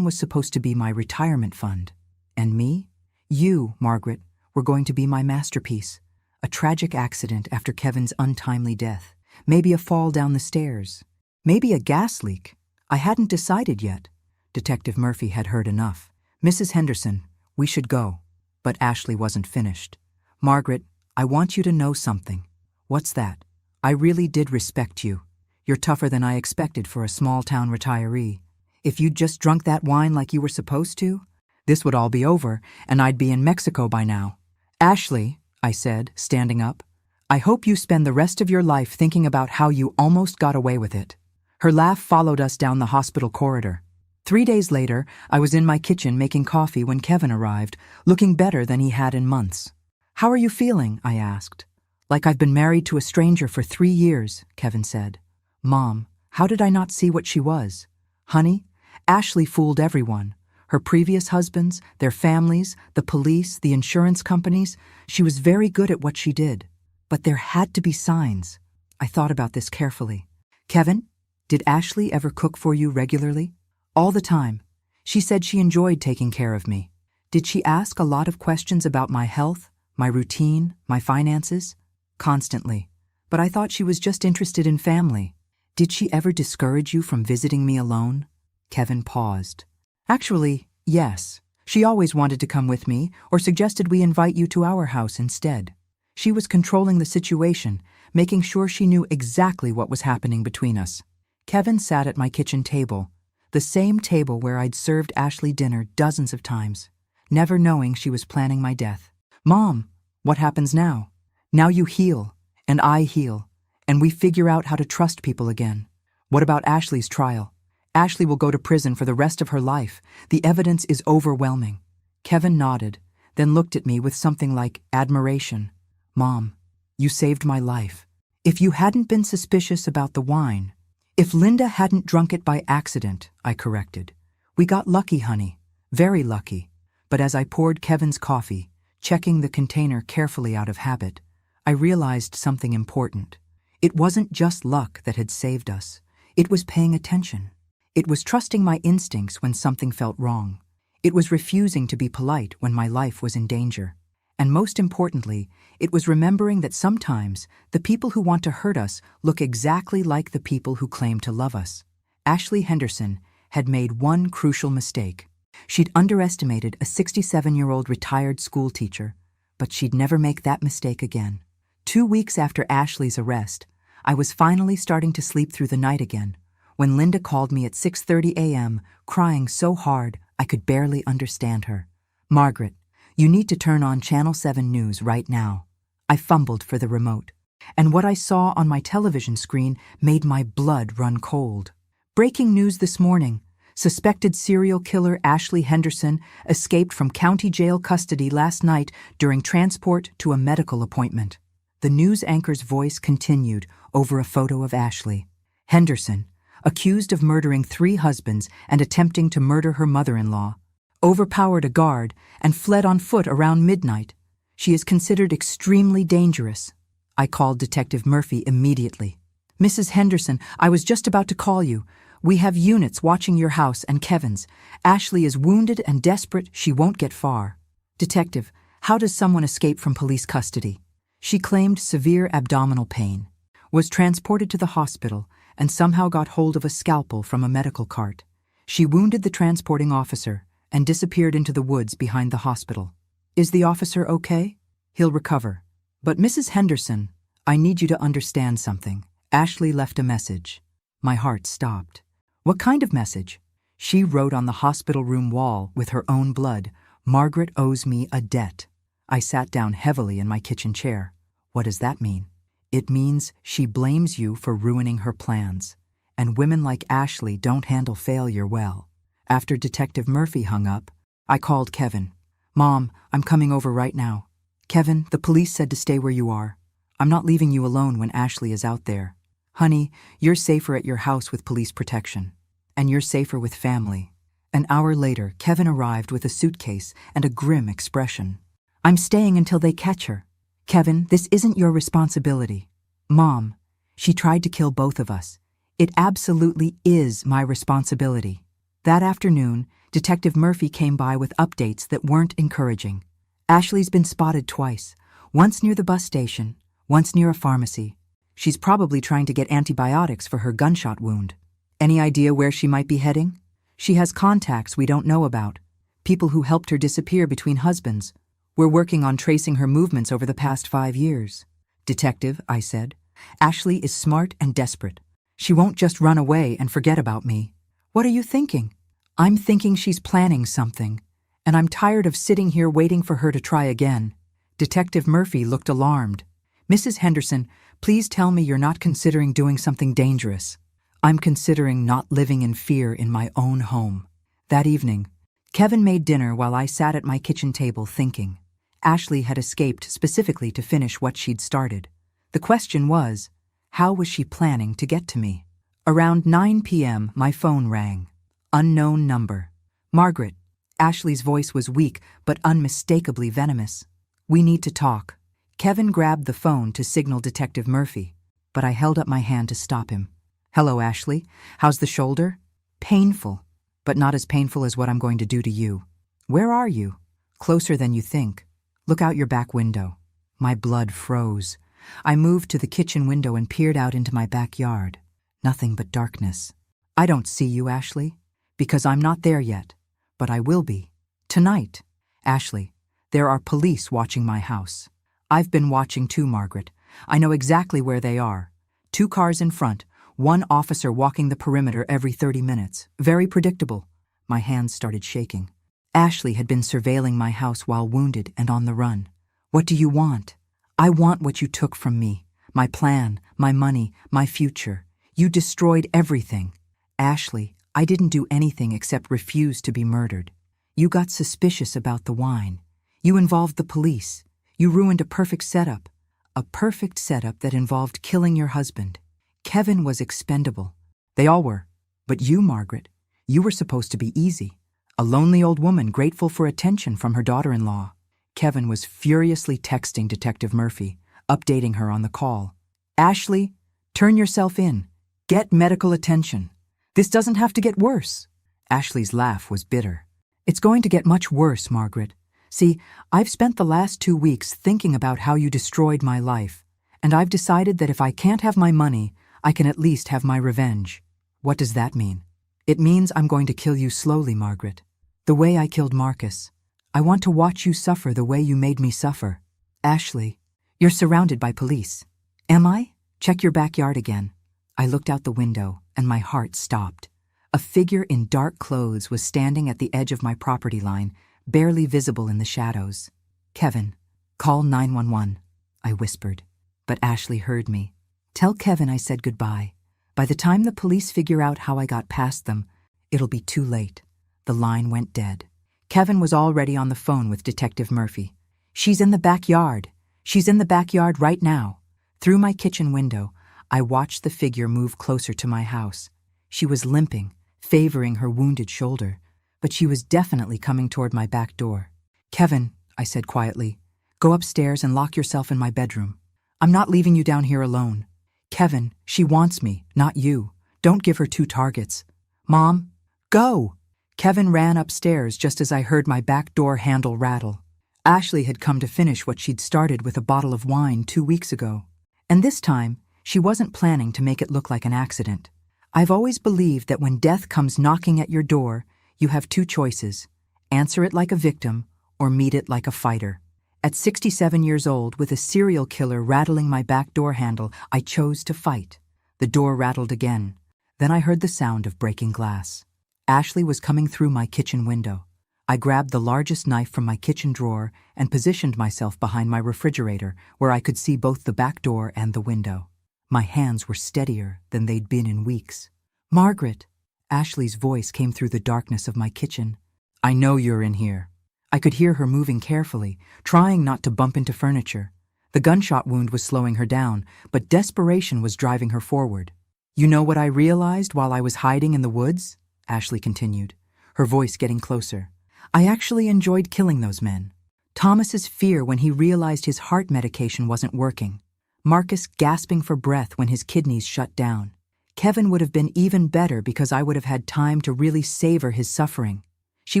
was supposed to be my retirement fund. And me? You, Margaret, were going to be my masterpiece. A tragic accident after Kevin's untimely death. Maybe a fall down the stairs. Maybe a gas leak. I hadn't decided yet. Detective Murphy had heard enough. Mrs. Henderson, we should go. But Ashley wasn't finished. Margaret, I want you to know something. What's that? I really did respect you. You're tougher than I expected for a small-town retiree. If you'd just drunk that wine like you were supposed to, this would all be over, and I'd be in Mexico by now. Ashley, I said, standing up, I hope you spend the rest of your life thinking about how you almost got away with it. Her laugh followed us down the hospital corridor. 3 days later, I was in my kitchen making coffee when Kevin arrived, looking better than he had in months. How are you feeling? I asked. Like I've been married to a stranger for 3 years, Kevin said. Mom, how did I not see what she was? Honey, Ashley fooled everyone. Her previous husbands, their families, the police, the insurance companies. She was very good at what she did. But there had to be signs. I thought about this carefully. Kevin, did Ashley ever cook for you regularly? All the time. She said she enjoyed taking care of me. Did she ask a lot of questions about my health, my routine, my finances? Constantly. But I thought she was just interested in family. Did she ever discourage you from visiting me alone? Kevin paused. Actually, yes. She always wanted to come with me or suggested we invite you to our house instead. She was controlling the situation, making sure she knew exactly what was happening between us. Kevin sat at my kitchen table, the same table where I'd served Ashley dinner dozens of times, never knowing she was planning my death. Mom, what happens now? Now you heal, and I heal, and we figure out how to trust people again. What about Ashley's trial? Ashley will go to prison for the rest of her life. The evidence is overwhelming. Kevin nodded, then looked at me with something like admiration. Mom, you saved my life. If you hadn't been suspicious about the wine, if Linda hadn't drunk it by accident, I corrected. We got lucky, honey, very lucky. But as I poured Kevin's coffee, checking the container carefully out of habit, I realized something important. It wasn't just luck that had saved us. It was paying attention. It was trusting my instincts when something felt wrong. It was refusing to be polite when my life was in danger. And most importantly, it was remembering that sometimes the people who want to hurt us look exactly like the people who claim to love us. Ashley Henderson had made one crucial mistake. She'd underestimated a 67-year-old retired school teacher, but she'd never make that mistake again. 2 weeks after Ashley's arrest, I was finally starting to sleep through the night again, when Linda called me at 6:30 a.m., crying so hard I could barely understand her. Margaret, you need to turn on Channel 7 News right now. I fumbled for the remote, and what I saw on my television screen made my blood run cold. Breaking news this morning. Suspected serial killer Ashley Henderson escaped from county jail custody last night during transport to a medical appointment. The news anchor's voice continued over a photo of Ashley. Henderson, accused of murdering 3 husbands and attempting to murder her mother-in-law, overpowered a guard and fled on foot around midnight. She is considered extremely dangerous. I called Detective Murphy immediately. Mrs. Henderson, I was just about to call you. We have units watching your house and Kevin's. Ashley is wounded and desperate. She won't get far. Detective, how does someone escape from police custody? She claimed severe abdominal pain, was transported to the hospital, and somehow got hold of a scalpel from a medical cart. She wounded the transporting officer and disappeared into the woods behind the hospital. Is the officer okay? He'll recover. But Mrs. Henderson, I need you to understand something. Ashley left a message. My heart stopped. What kind of message? She wrote on the hospital room wall with her own blood, Margaret owes me a debt. I sat down heavily in my kitchen chair. What does that mean? It means she blames you for ruining her plans. And women like Ashley don't handle failure well. After Detective Murphy hung up, I called Kevin. Mom, I'm coming over right now. Kevin, the police said to stay where you are. I'm not leaving you alone when Ashley is out there. Honey, you're safer at your house with police protection. And you're safer with family. An hour later, Kevin arrived with a suitcase and a grim expression. I'm staying until they catch her. Kevin, this isn't your responsibility. Mom, she tried to kill both of us. It absolutely is my responsibility. That afternoon, Detective Murphy came by with updates that weren't encouraging. Ashley's been spotted twice, once near the bus station, once near a pharmacy. She's probably trying to get antibiotics for her gunshot wound. Any idea where she might be heading? She has contacts we don't know about, people who helped her disappear between husbands. We're working on tracing her movements over the past 5 years. Detective, I said, Ashley is smart and desperate. She won't just run away and forget about me. What are you thinking? I'm thinking she's planning something, and I'm tired of sitting here waiting for her to try again. Detective Murphy looked alarmed. Mrs. Henderson, please tell me you're not considering doing something dangerous. I'm considering not living in fear in my own home. That evening, Kevin made dinner while I sat at my kitchen table thinking. Ashley had escaped specifically to finish what she'd started. The question was, how was she planning to get to me? Around 9 p.m., my phone rang. Unknown number. Margaret. Ashley's voice was weak but unmistakably venomous. We need to talk. Kevin grabbed the phone to signal Detective Murphy, but I held up my hand to stop him. Hello, Ashley. How's the shoulder? Painful, but not as painful as what I'm going to do to you. Where are you? Closer than you think. Look out your back window. My blood froze. I moved to the kitchen window and peered out into my backyard. Nothing but darkness. I don't see you, Ashley, because I'm not there yet, but I will be. Tonight. Ashley, there are police watching my house. I've been watching too, Margaret. I know exactly where they are. 2 cars in front, 1 officer walking the perimeter every 30 minutes. Very predictable. My hands started shaking. Ashley had been surveilling my house while wounded and on the run. What do you want? I want what you took from me. My plan, my money, my future. You destroyed everything. Ashley, I didn't do anything except refuse to be murdered. You got suspicious about the wine. You involved the police. You ruined a perfect setup. A perfect setup that involved killing your husband. Kevin was expendable. They all were. But you, Margaret, you were supposed to be easy. A lonely old woman grateful for attention from her daughter-in-law. Kevin was furiously texting Detective Murphy, updating her on the call. Ashley, turn yourself in. Get medical attention. This doesn't have to get worse. Ashley's laugh was bitter. It's going to get much worse, Margaret. See, I've spent the last 2 weeks thinking about how you destroyed my life, and I've decided that if I can't have my money, I can at least have my revenge. What does that mean? It means I'm going to kill you slowly, Margaret. The way I killed Marcus. I want to watch you suffer the way you made me suffer. Ashley, you're surrounded by police. Am I? Check your backyard again. I looked out the window, and my heart stopped. A figure in dark clothes was standing at the edge of my property line, barely visible in the shadows. Kevin, call 911, I whispered. But Ashley heard me. Tell Kevin I said goodbye. By the time the police figure out how I got past them, it'll be too late. The line went dead. Kevin was already on the phone with Detective Murphy. She's in the backyard. She's in the backyard right now. Through my kitchen window, I watched the figure move closer to my house. She was limping, favoring her wounded shoulder, but she was definitely coming toward my back door. Kevin, I said quietly, go upstairs and lock yourself in my bedroom. I'm not leaving you down here alone. Kevin, she wants me, not you. Don't give her 2 targets. Mom, go! Kevin ran upstairs just as I heard my back door handle rattle. Ashley had come to finish what she'd started with a bottle of wine 2 weeks ago. And this time, she wasn't planning to make it look like an accident. I've always believed that when death comes knocking at your door, you have 2 choices: answer it like a victim or meet it like a fighter. At 67 years old, with a serial killer rattling my back door handle, I chose to fight. The door rattled again. Then I heard the sound of breaking glass. Ashley was coming through my kitchen window. I grabbed the largest knife from my kitchen drawer and positioned myself behind my refrigerator, where I could see both the back door and the window. My hands were steadier than they'd been in weeks. Margaret! Ashley's voice came through the darkness of my kitchen. I know you're in here. I could hear her moving carefully, trying not to bump into furniture. The gunshot wound was slowing her down, but desperation was driving her forward. "You know what I realized while I was hiding in the woods?" Ashley continued, her voice getting closer. "I actually enjoyed killing those men." Thomas's fear when he realized his heart medication wasn't working. Marcus gasping for breath when his kidneys shut down. Kevin would have been even better because I would have had time to really savor his suffering. She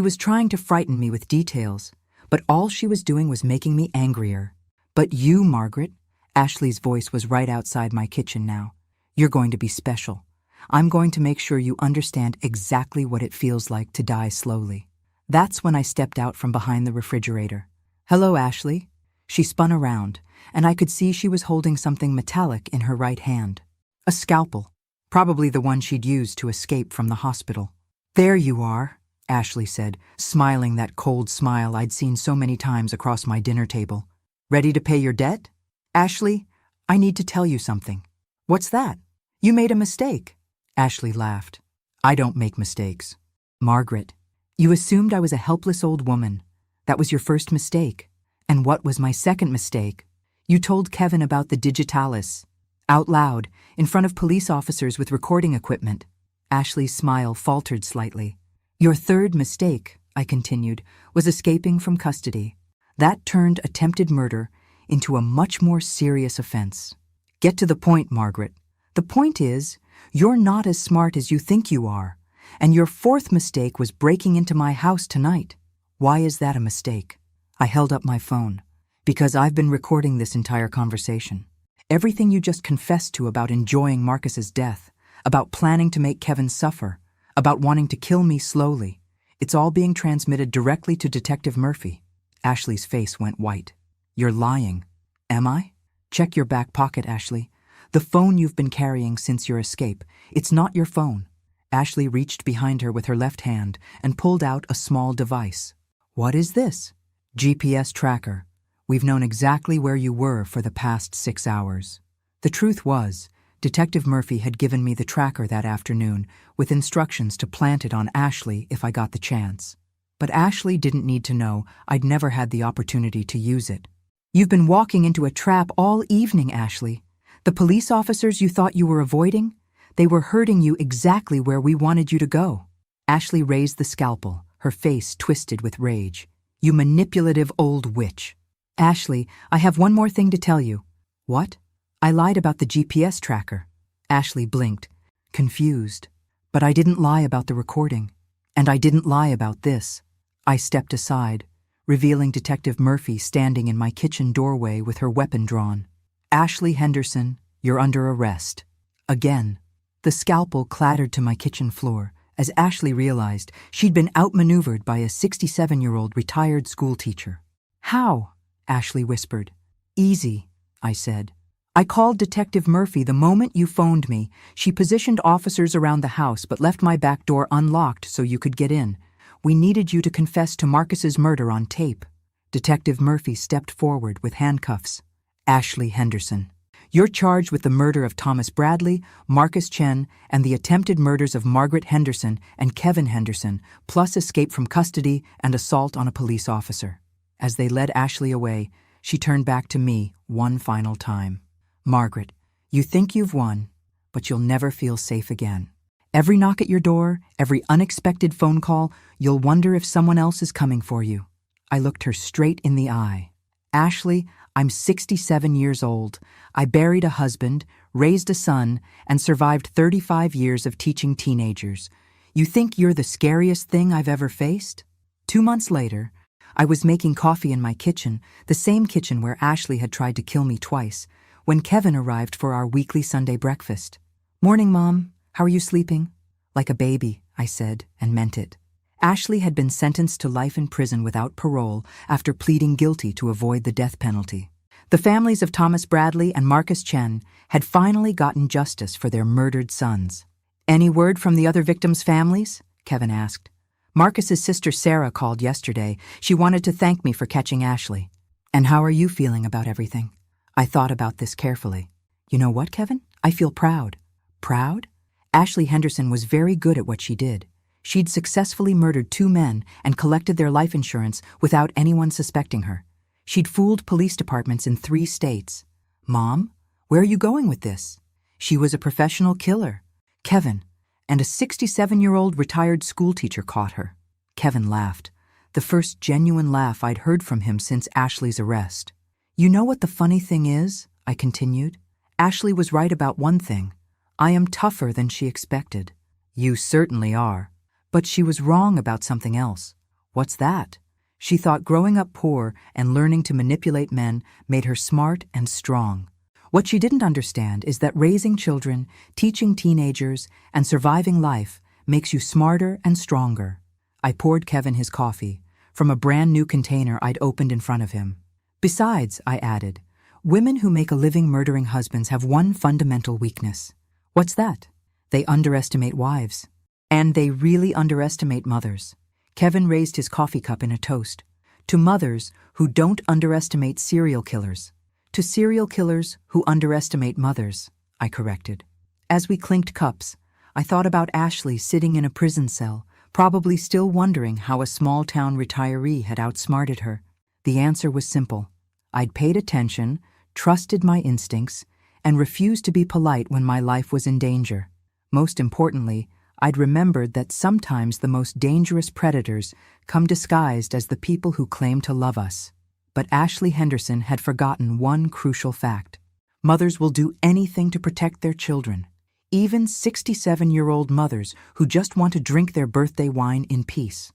was trying to frighten me with details, but all she was doing was making me angrier. "But you, Margaret," Ashley's voice was right outside my kitchen now. "You're going to be special. I'm going to make sure you understand exactly what it feels like to die slowly." That's when I stepped out from behind the refrigerator. "Hello, Ashley." She spun around, and I could see she was holding something metallic in her right hand. A scalpel, probably the one she'd used to escape from the hospital. "There you are," Ashley said, smiling that cold smile I'd seen so many times across my dinner table. "Ready to pay your debt?" "Ashley, I need to tell you something." "What's that?" "You made a mistake." Ashley laughed. "I don't make mistakes." "Margaret, you assumed I was a helpless old woman. That was your first mistake. And what was my second mistake? You told Kevin about the digitalis. Out loud, in front of police officers with recording equipment." Ashley's smile faltered slightly. "Your third mistake," I continued, "was escaping from custody. That turned attempted murder into a much more serious offense." "Get to the point, Margaret. The point is, you're not as smart as you think you are, and your fourth mistake was breaking into my house tonight. Why is that a mistake?" I held up my phone. "Because I've been recording this entire conversation. Everything you just confessed to about enjoying Marcus's death, about planning to make Kevin suffer, about wanting to kill me slowly. It's all being transmitted directly to Detective Murphy." Ashley's face went white. "You're lying." "Am I?" "Check your back pocket, Ashley. The phone you've been carrying since your escape. It's not your phone." Ashley reached behind her with her left hand and pulled out a small device. "What is this?" "GPS tracker. We've known exactly where you were for the past 6 hours." The truth was, Detective Murphy had given me the tracker that afternoon with instructions to plant it on Ashley if I got the chance. But Ashley didn't need to know I'd never had the opportunity to use it. "You've been walking into a trap all evening, Ashley. The police officers you thought you were avoiding, they were herding you exactly where we wanted you to go." Ashley raised the scalpel, her face twisted with rage. "You manipulative old witch." "Ashley, I have one more thing to tell you." "What?" "I lied about the GPS tracker." Ashley blinked, confused. "But I didn't lie about the recording. And I didn't lie about this." I stepped aside, revealing Detective Murphy standing in my kitchen doorway with her weapon drawn. "Ashley Henderson, you're under arrest." Again. The scalpel clattered to my kitchen floor as Ashley realized she'd been outmaneuvered by a 67-year-old retired schoolteacher. "How?" Ashley whispered. "Easy," I said. "I called Detective Murphy the moment you phoned me. She positioned officers around the house but left my back door unlocked so you could get in. We needed you to confess to Marcus's murder on tape." Detective Murphy stepped forward with handcuffs. "Ashley Henderson, you're charged with the murder of Thomas Bradley, Marcus Chen, and the attempted murders of Margaret Henderson and Kevin Henderson, plus escape from custody and assault on a police officer." As they led Ashley away, she turned back to me one final time. "Margaret, you think you've won, but you'll never feel safe again. Every knock at your door, every unexpected phone call, you'll wonder if someone else is coming for you." I looked her straight in the eye. "Ashley, I'm 67 years old. I buried a husband, raised a son, and survived 35 years of teaching teenagers. You think you're the scariest thing I've ever faced?" 2 months later, I was making coffee in my kitchen, the same kitchen where Ashley had tried to kill me twice, when Kevin arrived for our weekly Sunday breakfast. "Morning, Mom. How are you sleeping?" "Like a baby," I said, and meant it. Ashley had been sentenced to life in prison without parole after pleading guilty to avoid the death penalty. The families of Thomas Bradley and Marcus Chen had finally gotten justice for their murdered sons. "Any word from the other victims' families?" Kevin asked. "Marcus's sister Sarah called yesterday. She wanted to thank me for catching Ashley." "And how are you feeling about everything?" I thought about this carefully. "You know what, Kevin? I feel proud." "Proud?" Ashley Henderson was very good at what she did. She'd successfully murdered 2 men and collected their life insurance without anyone suspecting her. She'd fooled police departments in 3 states. Mom, where are you going with this? She was a professional killer. Kevin, and a 67-year-old retired schoolteacher caught her. Kevin laughed, the first genuine laugh I'd heard from him since Ashley's arrest. You know what the funny thing is? I continued. Ashley was right about one thing. I am tougher than she expected. You certainly are. But she was wrong about something else. What's that? She thought growing up poor and learning to manipulate men made her smart and strong. What she didn't understand is that raising children, teaching teenagers, and surviving life makes you smarter and stronger. I poured Kevin his coffee from a brand new container I'd opened in front of him. Besides, I added, women who make a living murdering husbands have one fundamental weakness. What's that? They underestimate wives. And they really underestimate mothers. Kevin raised his coffee cup in a toast. To mothers who don't underestimate serial killers. To serial killers who underestimate mothers, I corrected. As we clinked cups, I thought about Ashley sitting in a prison cell, probably still wondering how a small-town retiree had outsmarted her. The answer was simple. I'd paid attention, trusted my instincts, and refused to be polite when my life was in danger. Most importantly, I'd remembered that sometimes the most dangerous predators come disguised as the people who claim to love us. But Ashley Henderson had forgotten one crucial fact. Mothers will do anything to protect their children, even 67-year-old mothers who just want to drink their birthday wine in peace.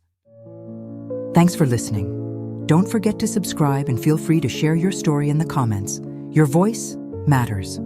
Thanks for listening. Don't forget to subscribe and feel free to share your story in the comments. Your voice matters.